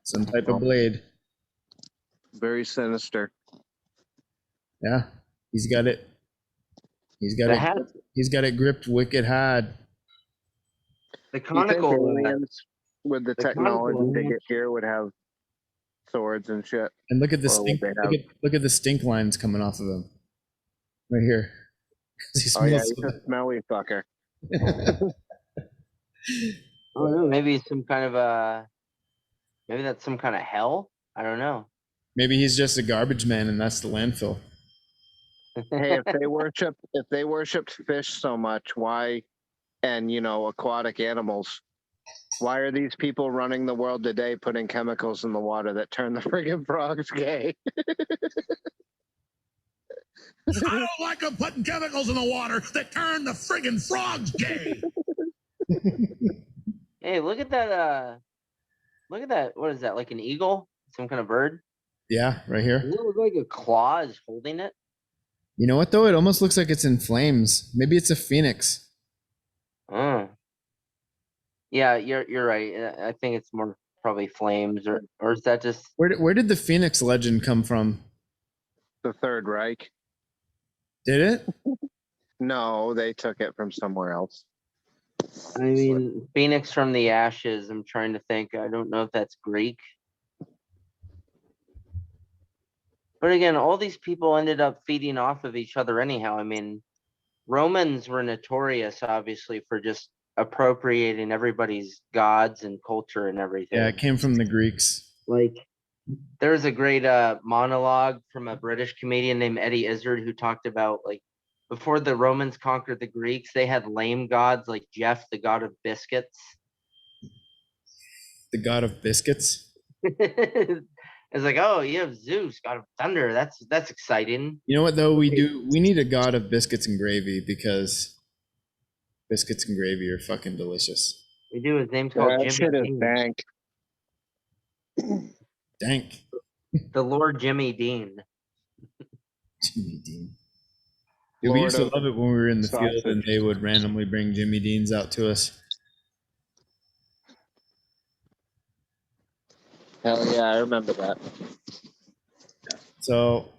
Some type of blade. very sinister. Yeah, he's got it. He's got The it. hat, He's got it gripped wicked hard. the You think conical. aliens with the the technology conical to image- get here would have swords and shit? And look at the Or would stink. they Look have- look at the stink lines coming off of him. Right here. He Oh yeah, smells he's a smelly fucker. I don't know, maybe some kind of maybe that's some kind of hell. I don't know. Maybe he's just a garbage man and that's the landfill. Hey, if they worshipped fish so much, why, and aquatic animals, why are these people running the world today putting chemicals in the water that turn the friggin' frogs gay? I don't like them putting chemicals in the water that turn the friggin' frogs gay. Hey, look at that. Look at that. What is that? Like an eagle? Some kind of bird? Yeah, right here. Does it look like a claw is holding it? You know what though? It almost looks like it's in flames. Maybe it's a phoenix. Oh. Yeah, you're right. I think it's more probably flames, or is that just Where did the phoenix legend come from? The Third Reich? Did it? No, they took it from somewhere else. I mean, Phoenix from the ashes. I'm trying to think. I don't know if that's Greek. But again, all these people ended up feeding off of each other anyhow. I mean, Romans were notorious, obviously, for just appropriating everybody's gods and culture and everything. Yeah, it came from the Greeks. Like, there's a great monologue from a British comedian named Eddie Izzard who talked about, like, before the Romans conquered the Greeks, they had lame gods like Jeff, the god of biscuits. The god of biscuits. It's like, oh, you have Zeus, god of thunder. That's exciting. You know what though? We need a god of biscuits and gravy because biscuits and gravy are fucking delicious. We do. His name's called That Jimmy shit is Dean. dank. Dank. The Lord Jimmy Dean. Jimmy Dean. Dude, we Lord used to of love it when we were in the field sausage. and they would randomly bring Jimmy Deans out to us. Hell yeah, I remember that. So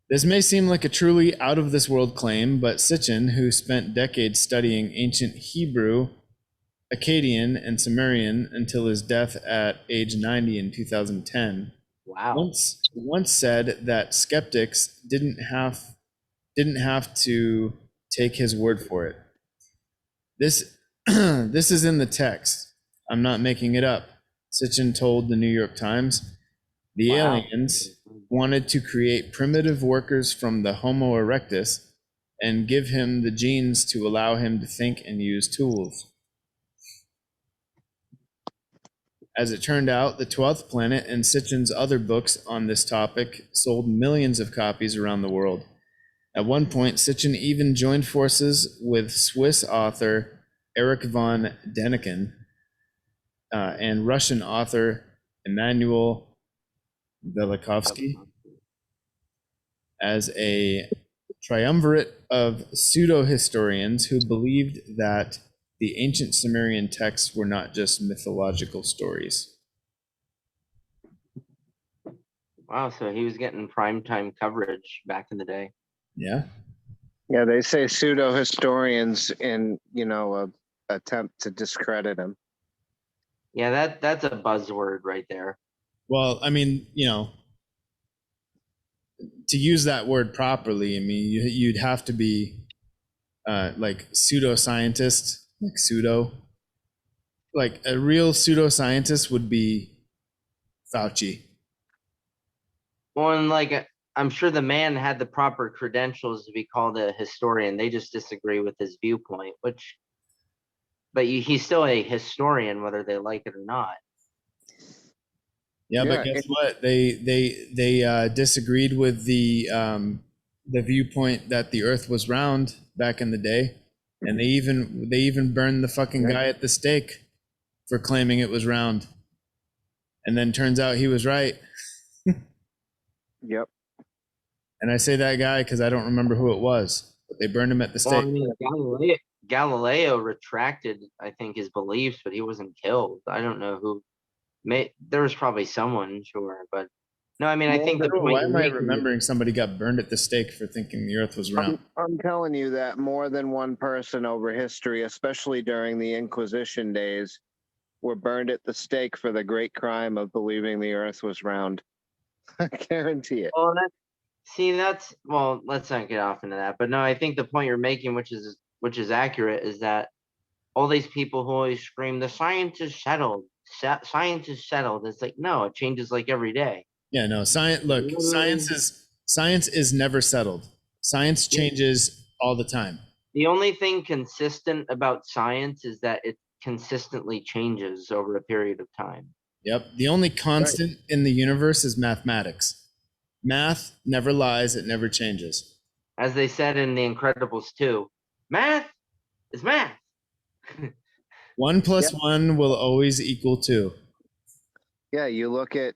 this may seem like a truly out of this world claim, but Sitchin, who spent decades studying ancient Hebrew, Akkadian, and Sumerian until his death at age 90 in 2010, Wow. once said that skeptics didn't have to take his word for it. This this is in the text. I'm not making it up. Sitchin told the New York Times, The Wow. aliens wanted to create primitive workers from the Homo erectus and give him the genes to allow him to think and use tools. As it turned out, the 12th Planet and Sitchin's other books on this topic sold millions of copies around the world. At one point, Sitchin even joined forces with Swiss author Erich von Däniken and Russian author Immanuel Velikovsky as a triumvirate of pseudo-historians who believed that the ancient Sumerian texts were not just mythological stories. Wow, so he was getting primetime coverage back in the day. Yeah. Yeah, they say pseudo historians in a attempt to discredit him. Yeah, that's a buzzword right there. Well, I mean, to use that word properly, I mean, you'd have to be like pseudoscientist, like pseudo. Like a real pseudoscientist would be Fauci. Well, and like I'm sure the man had the proper credentials to be called a historian. They just disagree with his viewpoint, but he's still a historian, whether they like it or not. Yeah, but guess what? They disagreed with the viewpoint that the Earth was round back in the day, and they even burned the fucking guy at the stake for claiming it was round. And then turns out he was right. Yep. And I say that guy because I don't remember who it was, but they burned him at the stake. Well, I mean, Galileo retracted, I think, his beliefs, but he wasn't killed. I don't know who. There was probably someone, sure, but no. I mean, I think the point. Why am I remembering somebody got burned at the stake for thinking the Earth was round? I'm telling you that more than one person over history, especially during the Inquisition days, were burned at the stake for the great crime of believing the Earth was round. I guarantee it. Well, well, let's not get off into that. But no, I think the point you're making, which is accurate, is that all these people who always scream, "The science is settled. Science is settled." It's like, no, it changes like every day. Yeah, no, science. Look, science is never settled. Science changes all the time. The only thing consistent about science is that it consistently changes over a period of time. Yep. The only constant in the universe is mathematics. Math never lies, it never changes. As they said in The Incredibles 2, math is math. 1 + 1 will always equal 2. Yeah, you look at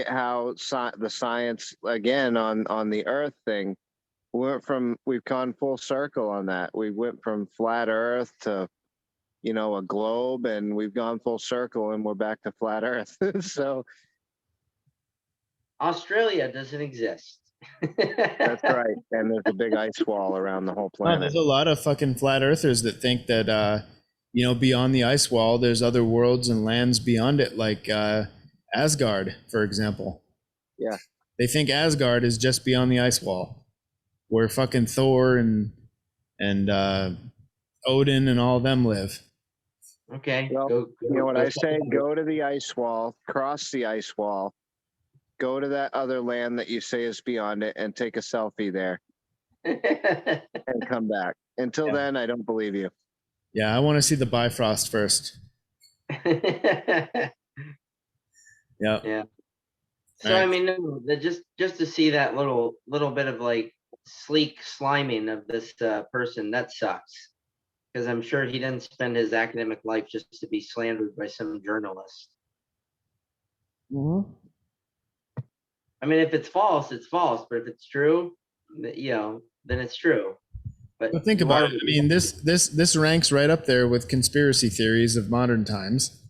how the science again on the Earth thing. We've gone full circle on that. We went from flat Earth to a globe, and we've gone full circle, and we're back to flat Earth. So Australia doesn't exist. that's right. And there's a big ice wall around the whole No, planet. there's a lot of fucking flat earthers that think that beyond the ice wall there's other worlds and lands beyond it, like Asgard, for example. Yeah. They think Asgard is just beyond the ice wall, where fucking Thor and Odin and all of them live. Okay. Well, go, you know what I say? Go to the ice wall, cross the ice wall, go to that other land that you say is beyond it, and take a selfie there and come back. Until then, I don't believe you. Yeah, I want to see the Bifrost first. Yep. Yeah. So Right. I mean, no, just to see that little bit of like sleek sliming of this person, that sucks. Because I'm sure he didn't spend his academic life just to be slandered by some journalist. Mm-hmm. I mean, if it's false, it's false. But if it's true, then it's true. But think about it. I mean, this ranks right up there with conspiracy theories of modern times,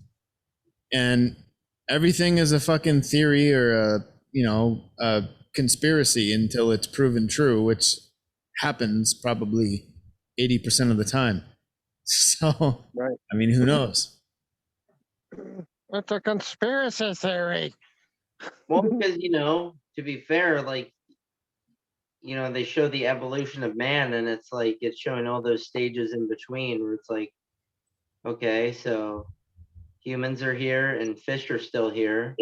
and everything is a fucking theory or a conspiracy until it's proven true, which happens probably 80% of the time. So, Right. I mean, who knows? It's a conspiracy theory. Well, because to be fair, like they show the evolution of man, and it's like it's showing all those stages in between where it's like, okay, so humans are here and fish are still here.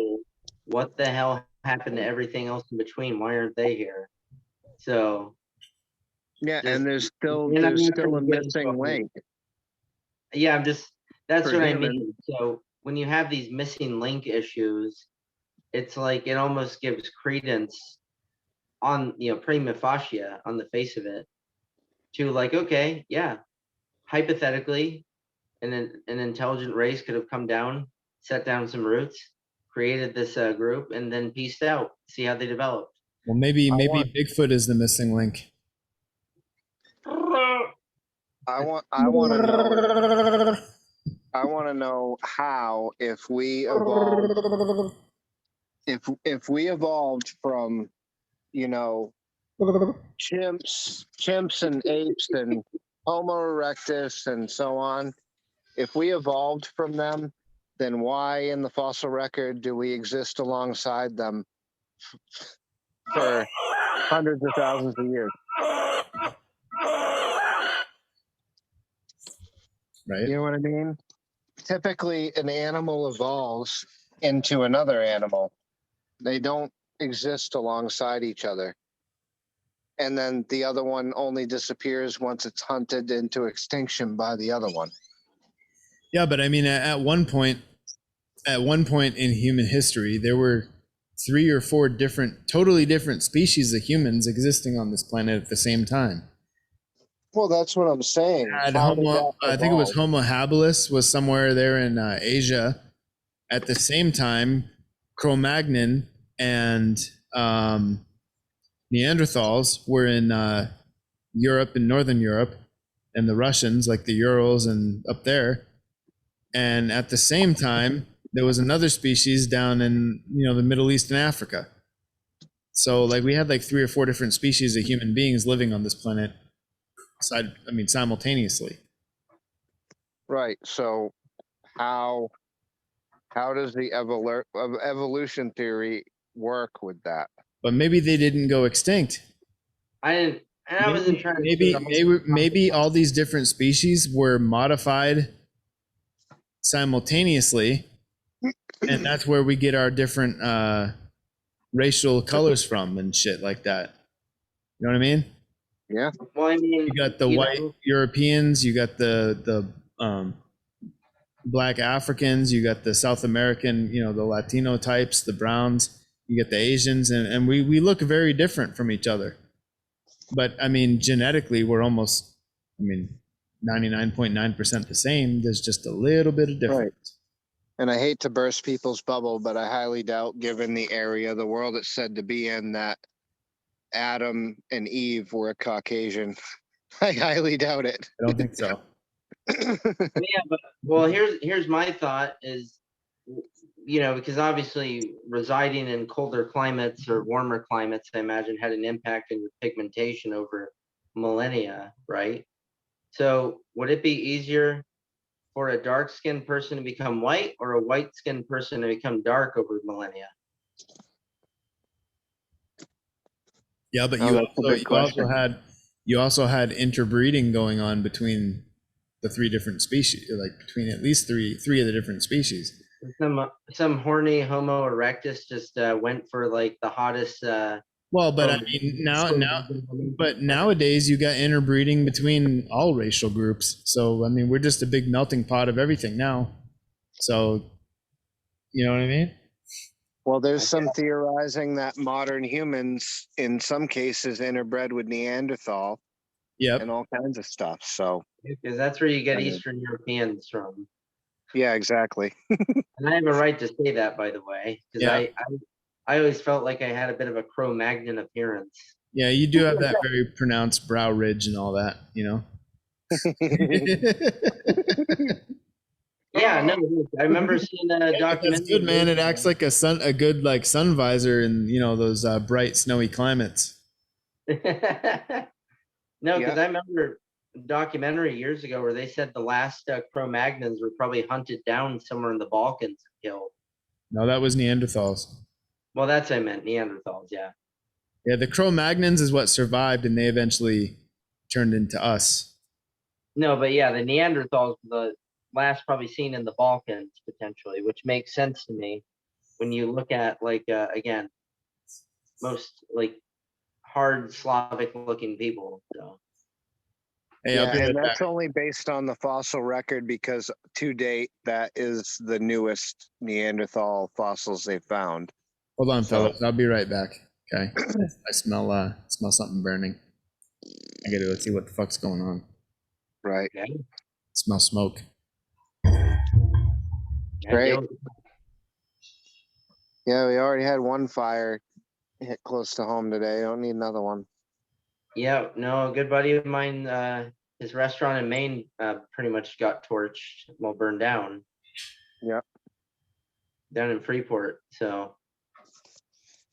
What the hell happened to everything else in between? Why aren't they here? So Yeah, just, and there's still and I'm there's not still gonna a get into missing whole- link. Yeah, that's For what I humans. mean. So when you have these missing link issues, it's like it almost gives credence on, prima facie, on the face of it, to like, okay, yeah, hypothetically, an intelligent race could have come down, set down some roots, created this group, and then pieced out, see how they developed. Well, maybe Bigfoot is the missing link. I want to know. I want to know how, if we evolved, if we evolved from, chimps and apes and Homo erectus and so on. If we evolved from them, then why in the fossil record do we exist alongside them for hundreds of thousands of years? Right. You know what I mean? Typically, an animal evolves into another animal. They don't exist alongside each other. And then the other one only disappears once it's hunted into extinction by the other one. Yeah, but I mean, at one point in human history, there were 3 or 4 totally different species of humans existing on this planet at the same time. Well, that's what I'm saying. I think it was Homo habilis was somewhere there in Asia. At the same time, Cro-Magnon and Neanderthals were in Europe and Northern Europe, and the Russians, like the Urals and up there. And at the same time, there was another species down in, the Middle East and Africa. So like we had like 3 or 4 different species of human beings living on this planet, simultaneously. Right. So how does the evolution theory work with that? But maybe they didn't go extinct. I wasn't trying to. Maybe all these different species were modified simultaneously, and that's where we get our different racial colors from and shit like that. You know what I mean? Yeah. Well, I mean, You got the white Europeans, you got the black Africans, you got the South American, the Latino types, the browns, you get the Asians, and we look very different from each other. But I mean, genetically, we're almost, 99.9% the same. There's just a little bit of difference. Right. And I hate to burst people's bubble, but I highly doubt, given the area of the world it's said to be in, that Adam and Eve were Caucasian. I highly doubt it. I don't think so. Yeah, but well, here's my thought is, because obviously residing in colder climates or warmer climates, I imagine, had an impact on your pigmentation over millennia, right? So would it be easier for a dark-skinned person to become white or a white-skinned person to become dark over millennia? Yeah, but you also had interbreeding going on between the 3 different species, like between at least three of the different species. Some horny Homo erectus just went for like the hottest. Well, but I mean but nowadays you got interbreeding between all racial groups. So I mean, we're just a big melting pot of everything now. So, you know what I mean? Well, there's some theorizing that modern humans, in some cases, interbred with Neanderthal. Yep. And all kinds of stuff. So because that's where you get Eastern Europeans from. Yeah, exactly. And I have a right to say that, by the way, because I always felt like I had a bit of a Cro-Magnon appearance. Yeah, you do have that very pronounced brow ridge and all that, Yeah, no, I remember seeing a documentary. That's good, man. It acts like a good like sun visor in those bright snowy climates. No, because I remember a documentary years ago where they said the last Cro-Magnons were probably hunted down somewhere in the Balkans and killed. No, that was Neanderthals. Well, that's what I meant, Neanderthals, yeah. Yeah, the Cro-Magnons is what survived, and they eventually turned into us. No, but yeah, the Neanderthals, last probably seen in the Balkans potentially, which makes sense to me when you look at like again, most like hard Slavic looking people. So Hey, I'll Yeah, be and right back. that's only based on the fossil record because to date, that is the newest Neanderthal fossils they found. Hold on, So- fellas. I'll be right back. Okay. I smell something burning. I gotta go see what the fuck's going on. Right. Smell smoke. Great. Yeah, we already had one fire hit close to home today. Don't need another one. Yeah, no, a good buddy of mine, his restaurant in Maine pretty much got torched, well, burned down. Yep. Down in Freeport. So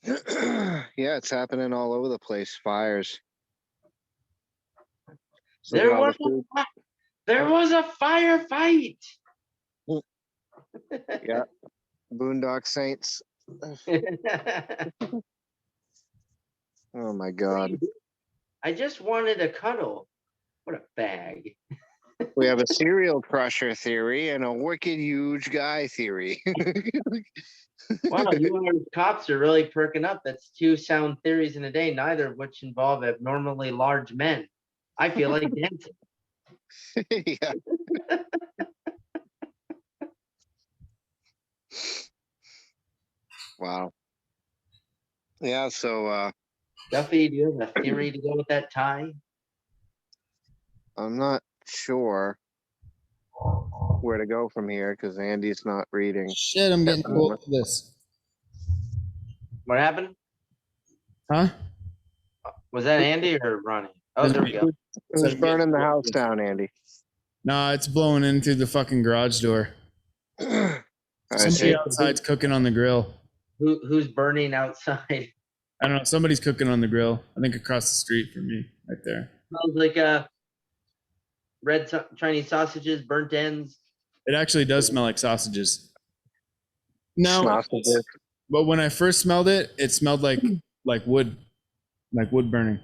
Yeah, it's happening all over the place. Fires. So there all was the food- there was a firefight. Yeah. Boondock Saints. Oh my God. I just wanted a cuddle. What a bag. We have a serial crusher theory and a wicked huge guy theory. Wow, you Irish cops are really perking up. That's two sound theories in a day, neither of which involve abnormally large men. I feel like dancing. Yeah. Wow. Yeah, so Duffy, do you have a theory to go with that tie? I'm not sure where to go from here because Andy's not reading. Shit, I'm getting cold for this. What happened? Huh? Was that Andy or Ronnie? Oh, there we go. Who's burning the house down, Andy? Nah, it's blowing in through the fucking garage door. I Somebody see. outside's cooking on the grill. Who's burning outside? I don't know. Somebody's cooking on the grill. I think across the street from me, right there. Smells like red Chinese sausages, burnt ends. It actually does smell like sausages. No, Sausages. but when I first smelled it, it smelled like wood burning.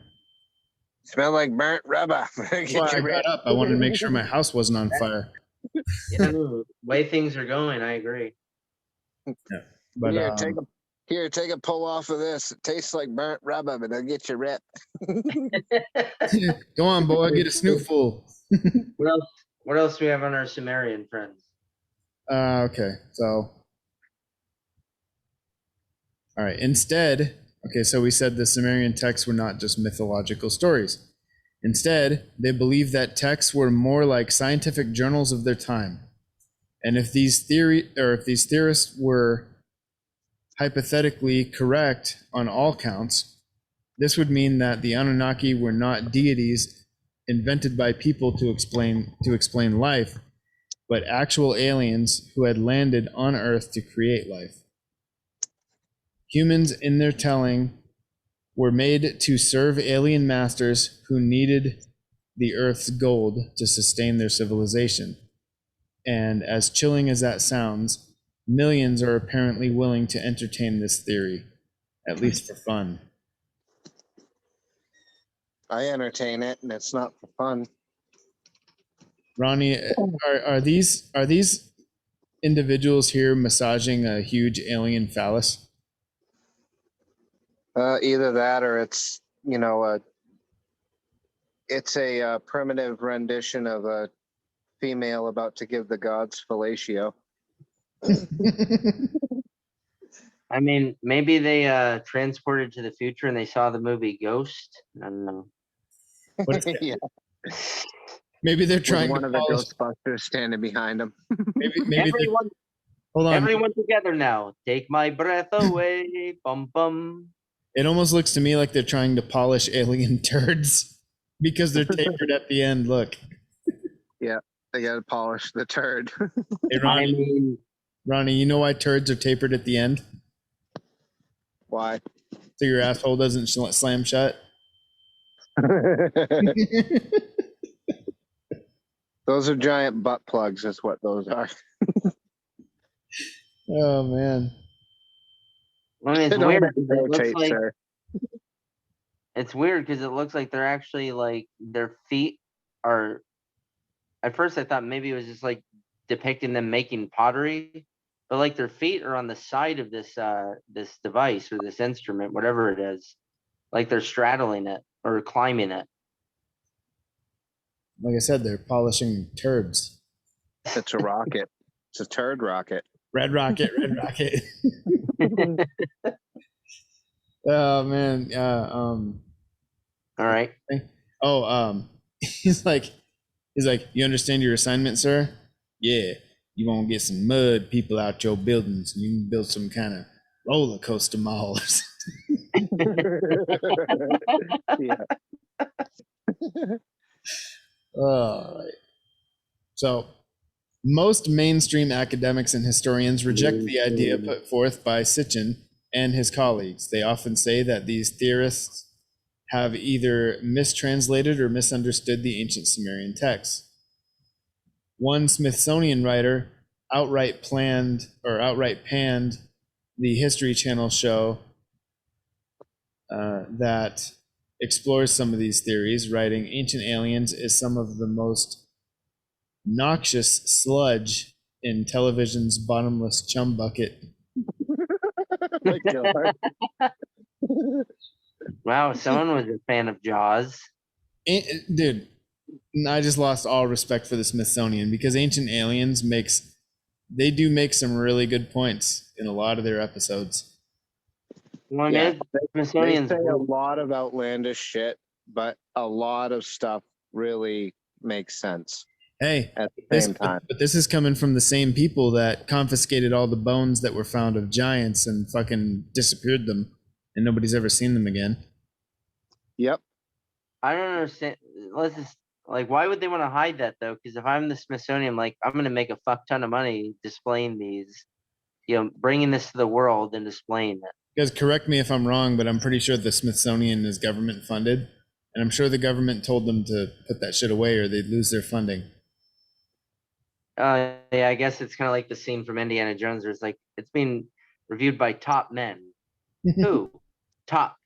Smell like burnt rubber. That's why I got up. I wanted to make sure my house wasn't on fire. Yeah, the way things are going, I agree. Yeah, but Take a pull off of this. It tastes like burnt rubber, but it'll get you ripped. go on, boy, get a snootful. What else do we have on our Sumerian friends? Okay, so all right. Instead, okay, so we said the Sumerian texts were not just mythological stories. Instead, they believed that texts were more like scientific journals of their time. And if these theorists were hypothetically correct on all counts, this would mean that the Anunnaki were not deities invented by people to explain life, but actual aliens who had landed on Earth to create life. Humans, in their telling, were made to serve alien masters who needed the Earth's gold to sustain their civilization. And as chilling as that sounds, millions are apparently willing to entertain this theory, at least for fun. I entertain it, and it's not for fun. Ronnie, are these individuals here massaging a huge alien phallus? Either that, or it's it's a primitive rendition of a female about to give the gods fellatio. I mean, maybe they transported to the future and they saw the movie Ghost. I don't know. Yeah, Maybe they're with trying one to of the polish. Ghostbusters standing behind them. Maybe hold on. Everyone together now. Take my breath away. Bum bum. It almost looks to me like they're trying to polish alien turds because they're tapered at the end. Look. Yeah, they got to polish the turd. Hey, I mean, Ronnie, you know why turds are tapered at the end? Why? So your asshole doesn't slam shut. Those are giant butt plugs, is what those are. Oh man. I mean, it's They don't weird. 'Cause It rotate, looks like sir. it's weird because it looks like they're actually like their feet are. At first, I thought maybe it was just like depicting them making pottery, but like their feet are on the side of this this device or this instrument, whatever it is, like they're straddling it or climbing it. Like I said, they're polishing turds. It's a rocket. It's a turd rocket. Red rocket, red rocket. Oh man, yeah. All right. Oh, he's like, you understand your assignment, sir? Yeah, you want to get some mud people out your buildings, and you can build some kind of roller coaster mall. Or something. Yeah. All right. So, most mainstream academics and historians reject the idea put forth by Sitchin and his colleagues. They often say that these theorists have either mistranslated or misunderstood the ancient Sumerian texts. One Smithsonian writer outright panned the History Channel show that explores some of these theories, writing, "Ancient aliens is some of the most noxious sludge in television's bottomless chum bucket." My God. Wow, someone was a fan of Jaws. Dude, I just lost all respect for the Smithsonian, because Ancient Aliens they do make some really good points in a lot of their episodes. Well, Yeah, the They Smithsonian's say a lot of outlandish shit, but a lot of stuff really makes sense Hey, at the same time. but this is coming from the same people that confiscated all the bones that were found of giants and fucking disappeared them, and nobody's ever seen them again. Yep. I don't understand. Let's just like, why would they want to hide that though? Because if I'm the Smithsonian, like, I'm gonna make a fuck ton of money displaying these, bringing this to the world and displaying it. You guys, correct me if I'm wrong, but I'm pretty sure the Smithsonian is government funded, and I'm sure the government told them to put that shit away or they'd lose their funding. Yeah, I guess it's kind of like the scene from Indiana Jones, where it's like it's being reviewed by top men. Who? Top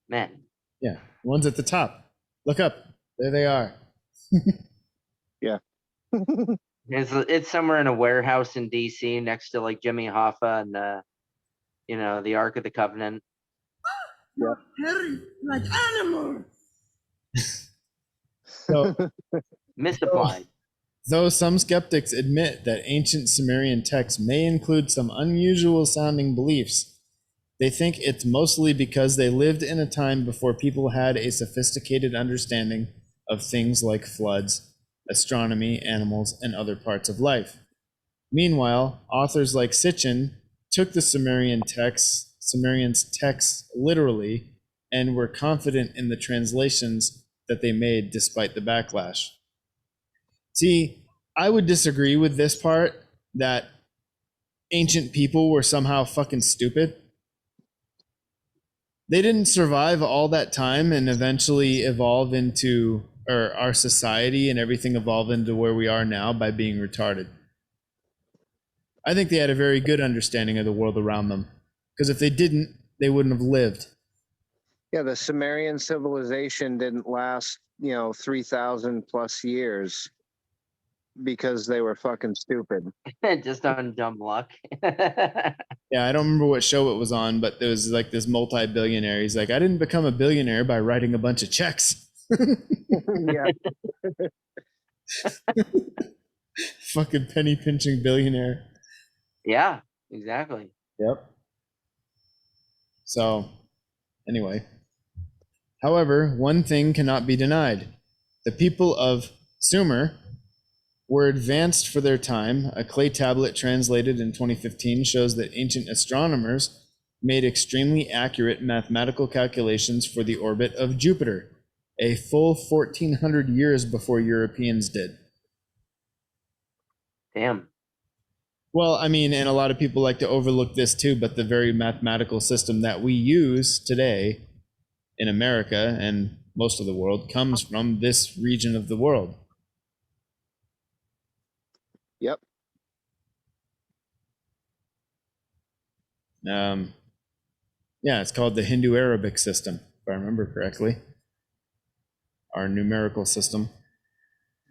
men. Yeah, one's at the top. Look up. There they are. Yeah. It's somewhere in a warehouse in DC next to like Jimmy Hoffa and the Ark of the Covenant. Like animals. So, Misapplied. though some skeptics admit that ancient Sumerian texts may include some unusual sounding beliefs, they think it's mostly because they lived in a time before people had a sophisticated understanding of things like floods, astronomy, animals, and other parts of life. Meanwhile, authors like Sitchin took the Sumerians' texts literally and were confident in the translations that they made despite the backlash. See, I would disagree with this part, that ancient people were somehow fucking stupid. They didn't survive all that time and eventually evolve into, or our society and everything evolved into where we are now by being retarded. I think they had a very good understanding of the world around them, because if they didn't, they wouldn't have lived. Yeah, the Sumerian civilization didn't last, 3,000 plus years because they were fucking stupid. Just on dumb luck. Yeah, I don't remember what show it was on, but there was like this multi-billionaire. He's like, I didn't become a billionaire by writing a bunch of checks. Yeah. Fucking penny pinching billionaire. Yeah, exactly. Yep. So, anyway. However, one thing cannot be denied. The people of Sumer were advanced for their time. A clay tablet translated in 2015 shows that ancient astronomers made extremely accurate mathematical calculations for the orbit of Jupiter, a full 1,400 years before Europeans did. Damn. Well, I mean, and a lot of people like to overlook this too, but the very mathematical system that we use today in America and most of the world comes from this region of the world. Yep. Yeah, it's called the Hindu-Arabic system, if I remember correctly. Our numerical system.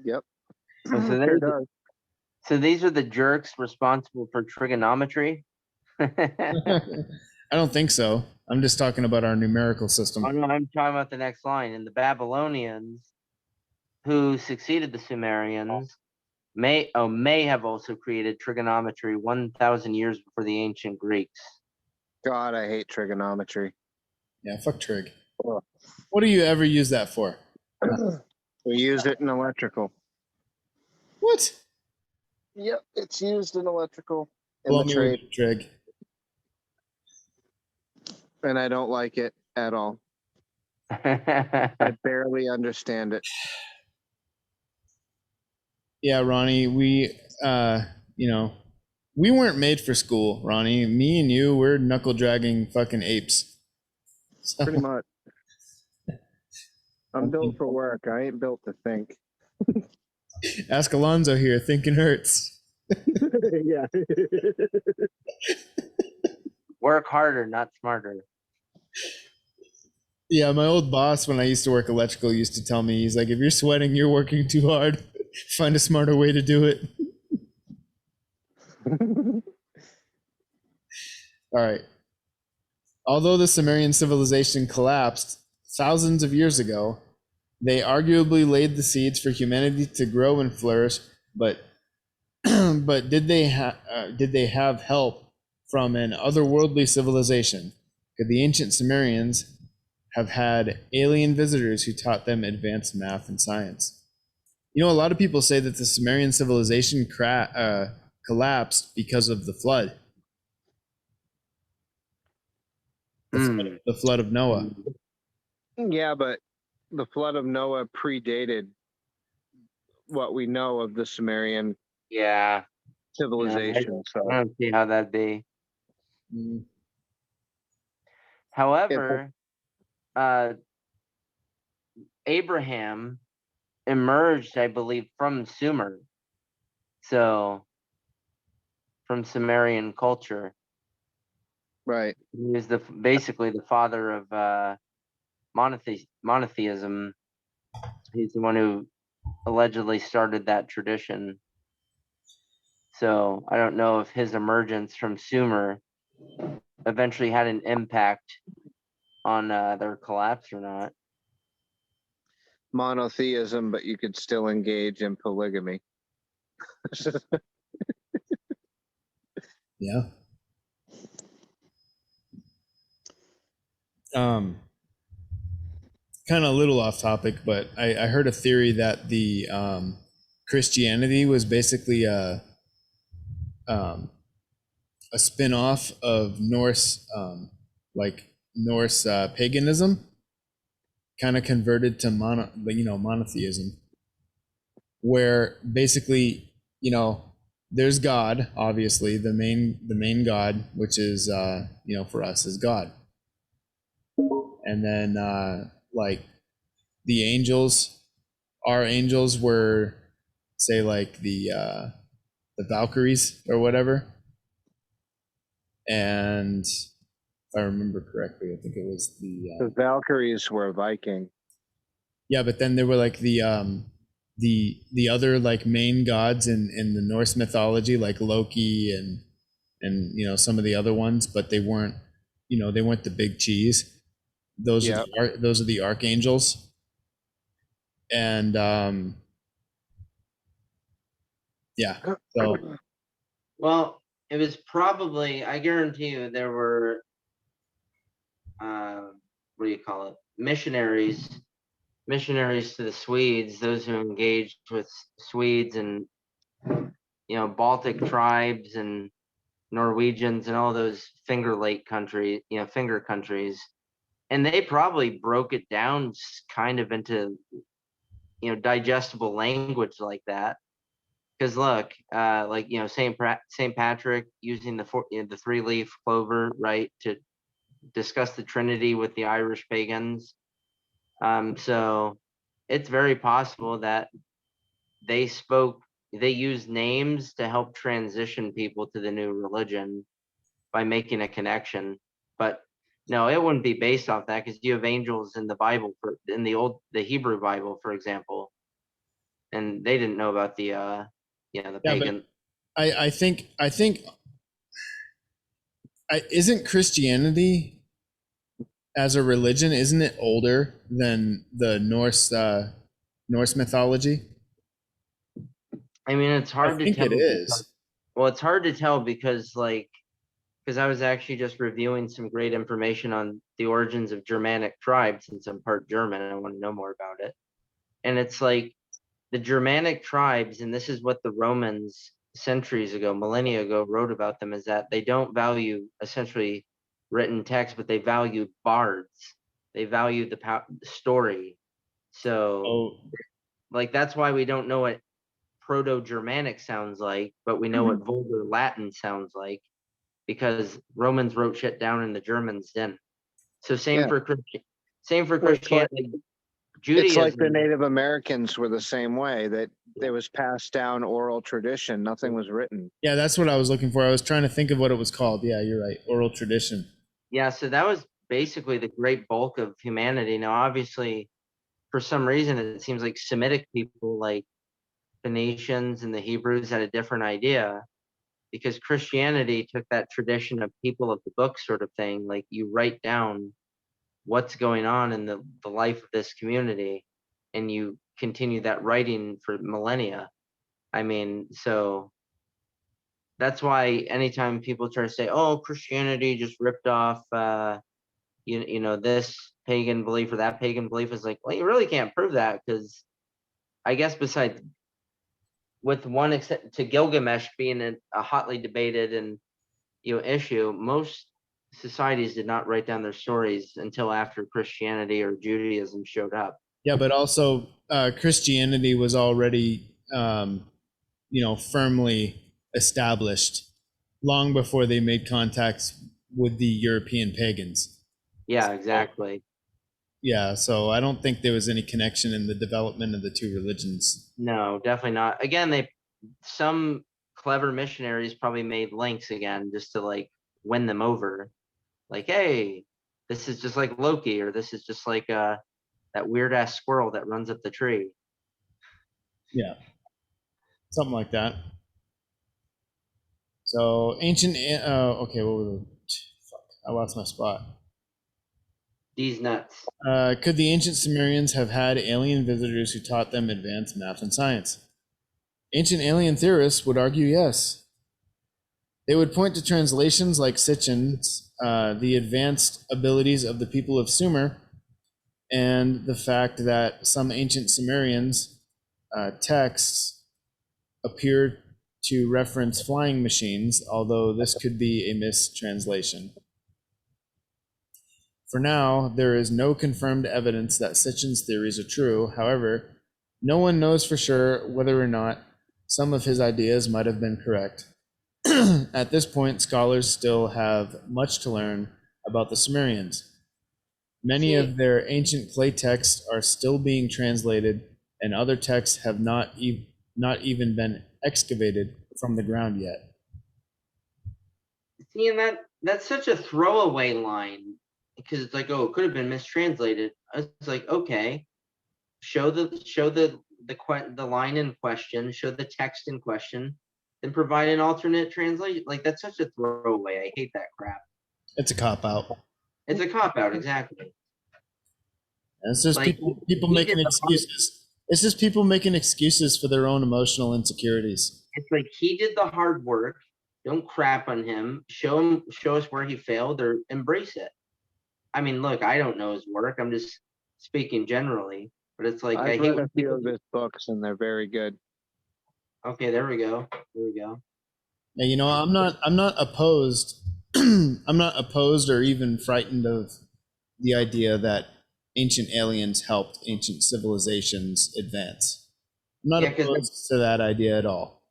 Yep. So Sure does. So these are the jerks responsible for trigonometry. I don't think so. I'm just talking about our numerical Oh system. no, I'm talking about the next line. And the Babylonians, who succeeded the Sumerians, may have also created trigonometry 1,000 years before the ancient Greeks. God, I hate trigonometry. Yeah, fuck trig. Ugh. What do you ever use that for? We use it in electrical. What? Yep, it's used in electrical in Blow the me trade, with your trig. and I don't like it at all. I barely understand it. Yeah, Ronnie, we we weren't made for school, Ronnie. Me and you, we're knuckle dragging fucking apes. So, Pretty much. I'm built for work. I ain't built to think. ask Alonzo here, thinking hurts. Yeah. Work harder, not smarter. Yeah, my old boss, when I used to work electrical, used to tell me, he's like, if you're sweating, you're working too hard. Find a smarter way to do it. All right. Although the Sumerian civilization collapsed thousands of years ago, they arguably laid the seeds for humanity to grow and flourish. But but did they have help from an otherworldly civilization? Could the ancient Sumerians have had alien visitors who taught them advanced math and science? You know, a lot of people say that the Sumerian civilization collapsed because of the flood. The flood of Noah. Yeah, but the flood of Noah predated what we know of the Sumerian Yeah. civilization. I don't see how that'd be. Mm. However, Abraham emerged, I believe, from Sumer. So, from Sumerian culture. Right. He was basically the father of monotheism. He's the one who allegedly started that tradition. So I don't know if his emergence from Sumer eventually had an impact on their collapse or not. Monotheism, but you could still engage in polygamy. Yeah. Kind of a little off topic, but I heard a theory that the Christianity was basically a spin-off of Norse paganism, kind of converted to monotheism, where basically, there's God, obviously the main God, which is for us is God, and then like the angels, our angels were, say, like the Valkyries or whatever. And if I remember correctly, I think it was The Valkyries were Viking. yeah, but then there were like the other like main gods in the Norse mythology, like Loki and some of the other ones, but they weren't the big cheese. Those Yeah. those are the archangels. And yeah, so Well, it was probably, I guarantee you, there were, what do you call it? Missionaries to the Swedes, those who engaged with Swedes and, Baltic tribes and Norwegians and all those finger countries. And they probably broke it down kind of into, digestible language like that. Because look, Saint Patrick using the 3-leaf clover, right, to discuss the Trinity with the Irish pagans. So it's very possible that they used names to help transition people to the new religion by making a connection. But no, it wouldn't be based off that, because you have angels in the Bible, in the Hebrew Bible, for example, and they didn't know about the yeah, pagan. I think isn't Christianity as a religion, isn't it older than the Norse mythology? I mean, it's I hard to think tell it because, is. well, it's hard to tell because because I was actually just reviewing some great information on the origins of Germanic tribes since I'm part German and I want to know more about it. And it's like the Germanic tribes, and this is what the Romans centuries ago, millennia ago, wrote about them, is that they don't value essentially written text, but they value bards. They value the story. So, Oh, like, that's why we don't know what Proto-Germanic sounds like, but we know what Vulgar Latin sounds like because Romans wrote shit down and the Germans didn't. So Yeah. Same for Well, it's like- Christianity. It's like the Judaism. Native Americans were the same way, that there was passed down oral tradition. Nothing was written. yeah, that's what I was looking for. I was trying to think of what it was called. Yeah, you're right. Oral tradition. Yeah, so that was basically the great bulk of humanity. Now, obviously, for some reason, it seems like Semitic people, like Phoenicians and the Hebrews, had a different idea because Christianity took that tradition of people of the book sort of thing. Like you write down what's going on in the life of this community and you continue that writing for millennia. I mean, so that's why anytime people try to say, oh, Christianity just ripped off you know, this pagan belief or that pagan belief, is like, well, you really can't prove that because I guess besides with one except to Gilgamesh being a hotly debated and issue, most societies did not write down their stories until after Christianity or Judaism showed up. Yeah, but also Christianity was already, firmly established long before they made contacts with the European pagans. Yeah, exactly. Yeah, so I don't think there was any connection in the development of the two religions. No, definitely not. Again, some clever missionaries probably made links again just to like win them over. Like, hey, this is just like Loki, or this is just like that weird ass squirrel that runs up the tree. Yeah, something like that. So ancient. Okay, what was it? Fuck, I lost my spot. These nuts. Could the ancient Sumerians have had alien visitors who taught them advanced math and science? Ancient alien theorists would argue yes. They would point to translations like Sitchin's, the advanced abilities of the people of Sumer, and the fact that some ancient Sumerians texts appear to reference flying machines, although this could be a mistranslation. For now, there is no confirmed evidence that Sitchin's theories are true. However, no one knows for sure whether or not some of his ideas might have been correct. At this point, scholars still have much to learn about the Sumerians. Many of their ancient clay texts are still being translated, and other texts have not even been excavated from the ground yet. See, and that's such a throwaway line because it's like, oh, it could have been mistranslated. It's like, okay, show the line in question, show the text in question, then provide an alternate translation. Like that's such a throwaway. I hate that crap. It's a cop out. It's a cop out, exactly. It's just Like, people he making did the hard- excuses. It's just people making excuses for their own emotional insecurities. It's like he did the hard work. Don't crap on him. Show us where he failed, or embrace it. I mean, look, I don't know his work. I'm just speaking generally, but it's like I I've hate read when a few people of his books, and they're very good. Okay, there we go. There we go. Yeah, I'm not opposed. I'm not opposed or even frightened of the idea that ancient aliens helped ancient civilizations advance. I'm not Yeah, because opposed to that idea at all.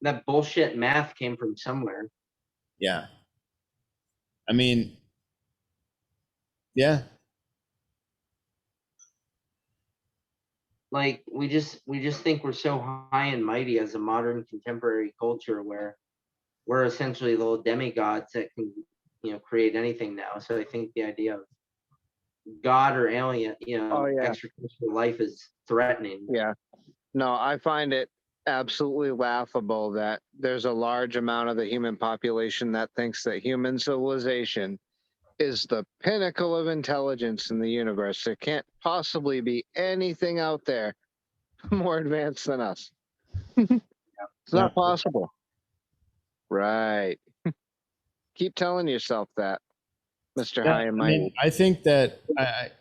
that bullshit math came from somewhere. Yeah. I mean, yeah. Like we just think we're so high and mighty as a modern contemporary culture where we're essentially little demigods that can, create anything now. So I think the idea of God or alien, Oh, yeah. extraterrestrial life is threatening. Yeah. No, I find it absolutely laughable that there's a large amount of the human population that thinks that human civilization is the pinnacle of intelligence in the universe. There can't possibly be anything out there more advanced than us. It's not possible. Right. Keep telling yourself that, Mr. Yeah, High and I Mighty. mean, I think that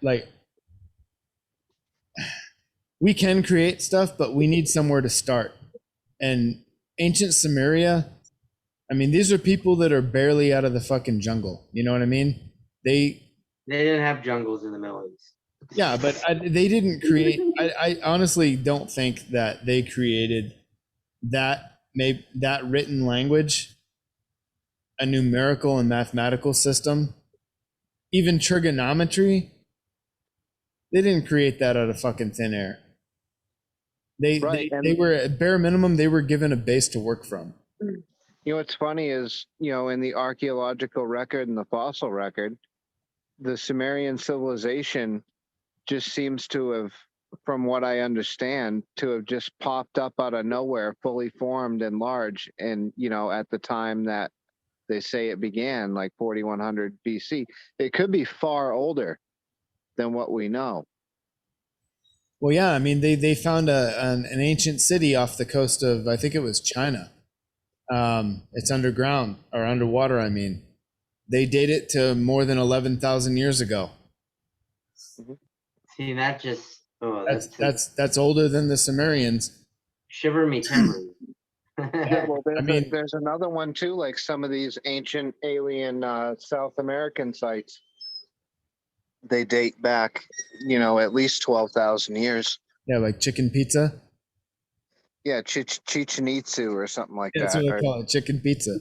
like we can create stuff, but we need somewhere to start. And ancient Sumeria, I mean, these are people that are barely out of the fucking jungle. You know what I mean? They didn't have jungles in the Middle East. Yeah, but they didn't create. I honestly don't think that they created that written language, a numerical and mathematical system, even trigonometry. They didn't create that out of fucking thin air. They were at bare minimum. They were given a base to work from. You know what's funny is, in the archaeological record and the fossil record, the Sumerian civilization just seems to have, from what I understand, to have just popped up out of nowhere, fully formed and large. And, at the time that they say it began, like 4100 BC, it could be far older than what we know. Well, yeah, I mean, they found an ancient city off the coast of, I think it was China. It's underground or underwater. I mean, they date it to more than 11,000 years ago. See, that just that's older than the Sumerians. Shiver me timbers. Yeah, well, there's another one too, like some of these ancient alien South American sites. They date back, at least 12,000 years. Yeah, like chicken pizza. Yeah, Chichen Itza or something like Yeah, that. that's what I call it, chicken pizza.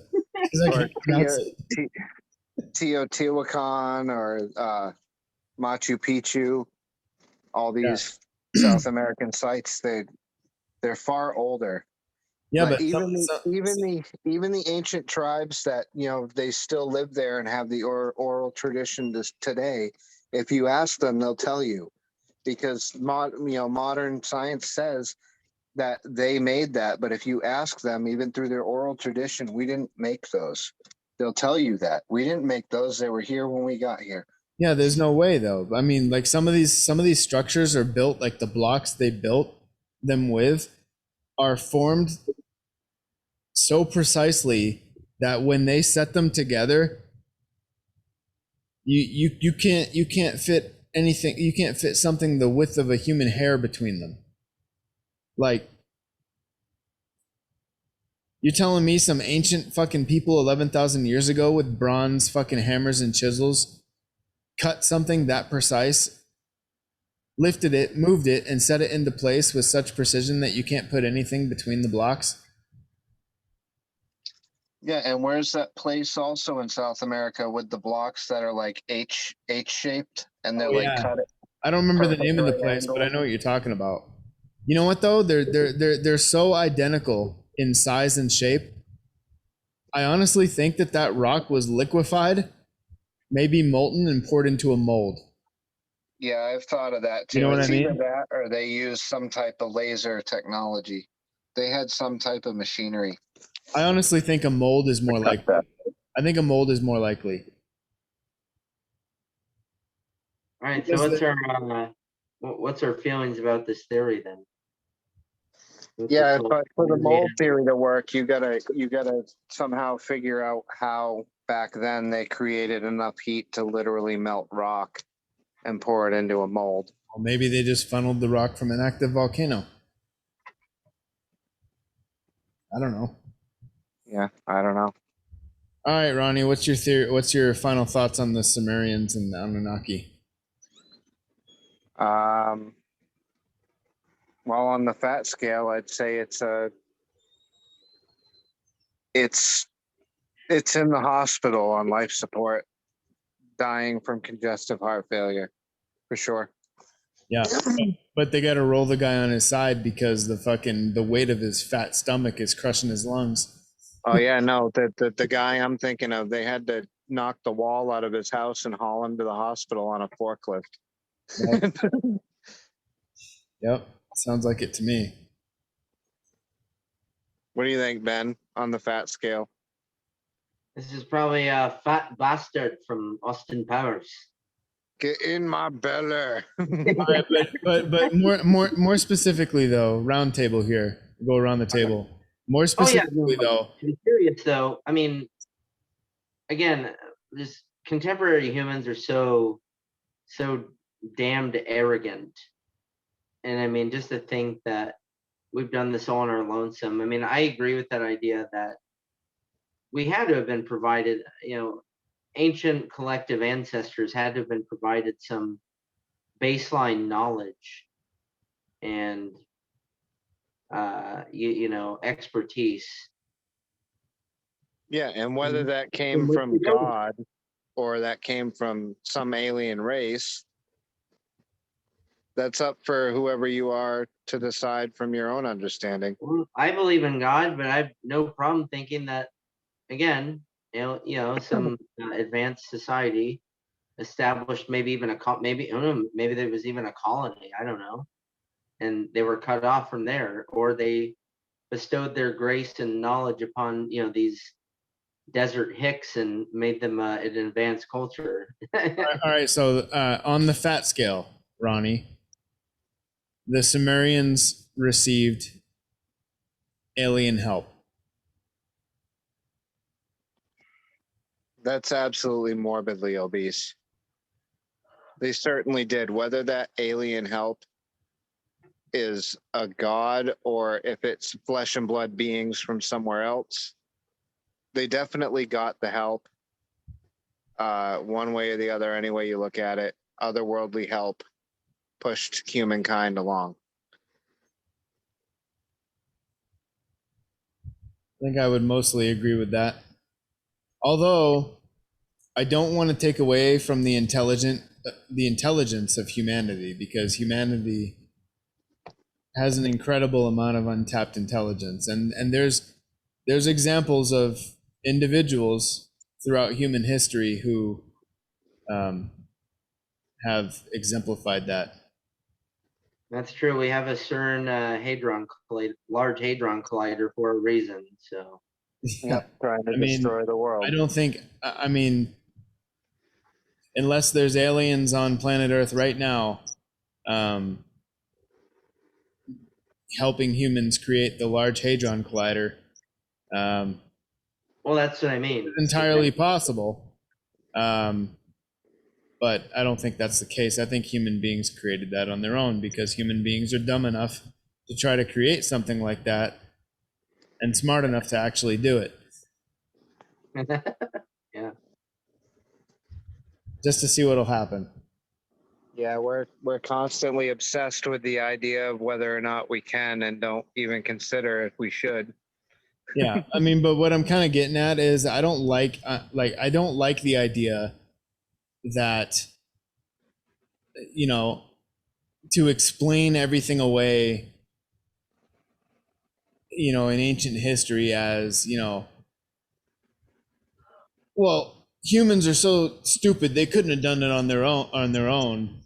Or Teotihuacan or Machu Picchu. All these South American sites, they're far older. Yeah, but but even the ancient tribes that they still live there and have the oral tradition today. If you ask them, they'll tell you, because modern science says that they made that. But if you ask them, even through their oral tradition, we didn't make those. They'll tell you that we didn't make those. They were here when we got here. Yeah, there's no way though. I mean, like some of these structures are built, like the blocks they built them with are formed so precisely that when they set them together, you can't fit anything. You can't fit something the width of a human hair between them. Like, you're telling me some ancient fucking people 11,000 years ago with bronze fucking hammers and chisels cut something that precise, lifted it, moved it, and set it into place with such precision that you can't put anything between the blocks? Yeah, and where's that place also in South America with the blocks that are like H shaped and they're cut it? I don't remember the name of the place, but I know what you're talking about. You know what though? They're so identical in size and shape. I honestly think that rock was liquefied, maybe molten, and poured into a mold. Yeah, I've thought of that too. You know what I mean? Either that or they used some type of laser technology. They had some type of machinery. I honestly think a mold is more likely. I think a mold is more likely. All right, so what's our feelings about this theory then? Yeah, but for the mold theory to work, you gotta somehow figure out how back then they created enough heat to literally melt rock and pour it into a mold. Well, maybe they just funneled the rock from an active volcano. I don't know. Yeah, I don't know. All right, Ronnie, what's your theory? What's your final thoughts on the Sumerians and the Anunnaki? Well, on the fat scale, I'd say it's in the hospital on life support, dying from congestive heart failure, for sure. Yeah, but they got to roll the guy on his side because the weight of his fat stomach is crushing his lungs. Oh yeah, no, the guy I'm thinking of, they had to knock the wall out of his house and haul him to the hospital on a forklift. Yep, sounds like it to me. What do you think, Ben, on the fat scale? This is probably a fat bastard from Austin Powers. Get in my belly. All right, but more specifically though, round table here. Go around the table. More Oh yeah, specifically no, though, to be serious though, I mean, again, this contemporary humans are so damned arrogant. And I mean, just to think that we've done this all on our lonesome. I mean, I agree with that idea that we had to have been provided, ancient collective ancestors had to have been provided some baseline knowledge and expertise. Yeah, and whether that And came what from you know, God or that came from some alien race, that's up for whoever you are to decide from your own understanding. well, I believe in God, but I have no problem thinking that again, some advanced society established maybe even maybe I don't know, maybe there was even a colony, I don't know, and they were cut off from there, or they bestowed their grace and knowledge upon these desert hicks and made them an advanced culture. all right. So on the fat scale, Ronnie, the Sumerians received alien help. That's absolutely morbidly obese. They certainly did. Whether that alien help is a god or if it's flesh and blood beings from somewhere else, they definitely got the help. One way or the other, any way you look at it, otherworldly help pushed humankind along. I think I would mostly agree with that. Although I don't want to take away from the intelligence of humanity, because humanity has an incredible amount of untapped intelligence, and there's examples of individuals throughout human history who have exemplified that. That's true. We have a CERN Large Hadron Collider for a reason. So Yeah. Trying to I mean, destroy the world. I don't think, I mean, unless there's aliens on planet Earth right now, helping humans create the Large Hadron Collider, well, that's what I mean. entirely possible. But I don't think that's the case. I think human beings created that on their own because human beings are dumb enough to try to create something like that and smart enough to actually do it. Yeah. Just to see what'll happen. Yeah, we're constantly obsessed with the idea of whether or not we can and don't even consider if we should. Yeah, I mean, but what I'm kind of getting at is I don't like the idea that, to explain everything away, in ancient history as, well, humans are so stupid they couldn't have done it on their own,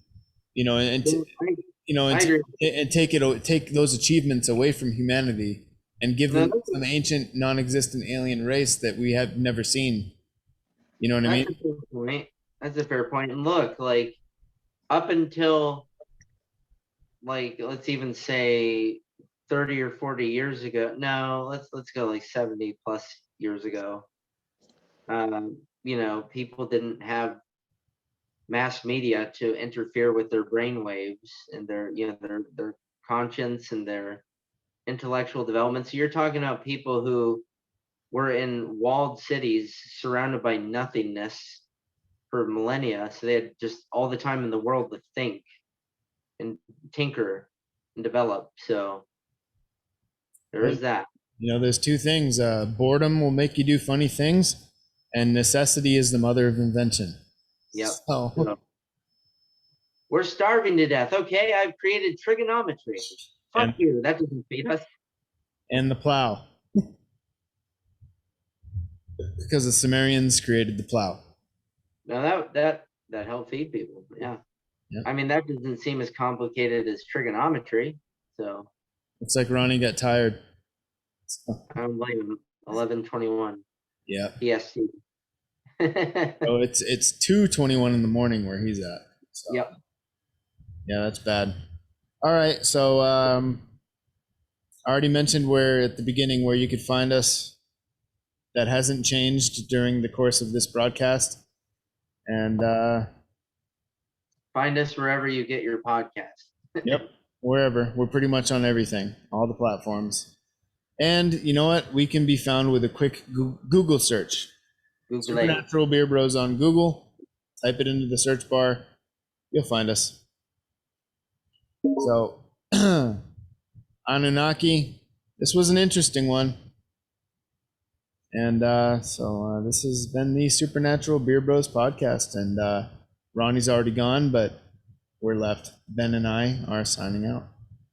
and take those achievements away from humanity and give them some ancient non-existent alien race that we have never seen. You know what I mean? That's a fair point. That's a fair point. And look, like up until let's even say 30 or 40 years ago. No, let's go like 70 plus years ago. People didn't have mass media to interfere with their brain waves and their conscience and their intellectual development. So you're talking about people who were in walled cities surrounded by nothingness for millennia. So they had just all the time in the world to think and tinker and develop. So there is that. There's two things. Boredom will make you do funny things, and necessity is the mother of invention. Yep. So, we're starving to death. Okay, I've created trigonometry. Fuck you. That doesn't feed us. And the plow. Because the Sumerians created the plow. No, that helped feed people. Yeah. I mean, that doesn't seem as complicated as trigonometry. So it's like Ronnie got tired. I don't blame him. 11:21 Yeah. PST. Oh, it's 2:21 in the morning where he's at. So, Yep. yeah, that's bad. All right, so I already mentioned where at the beginning where you could find us. That hasn't changed during the course of this broadcast, and Find us wherever you get your podcast. yep, wherever. We're pretty much on everything, all the platforms. And you know what? We can be found with a quick Google search. Google it. Supernatural Beer Bros on Google. Type it into the search bar. You'll find us. So, Annunaki, this was an interesting one. And so this has been the Supernatural Beer Bros podcast. And Ronnie's already gone, but we're left. Ben and I are signing out.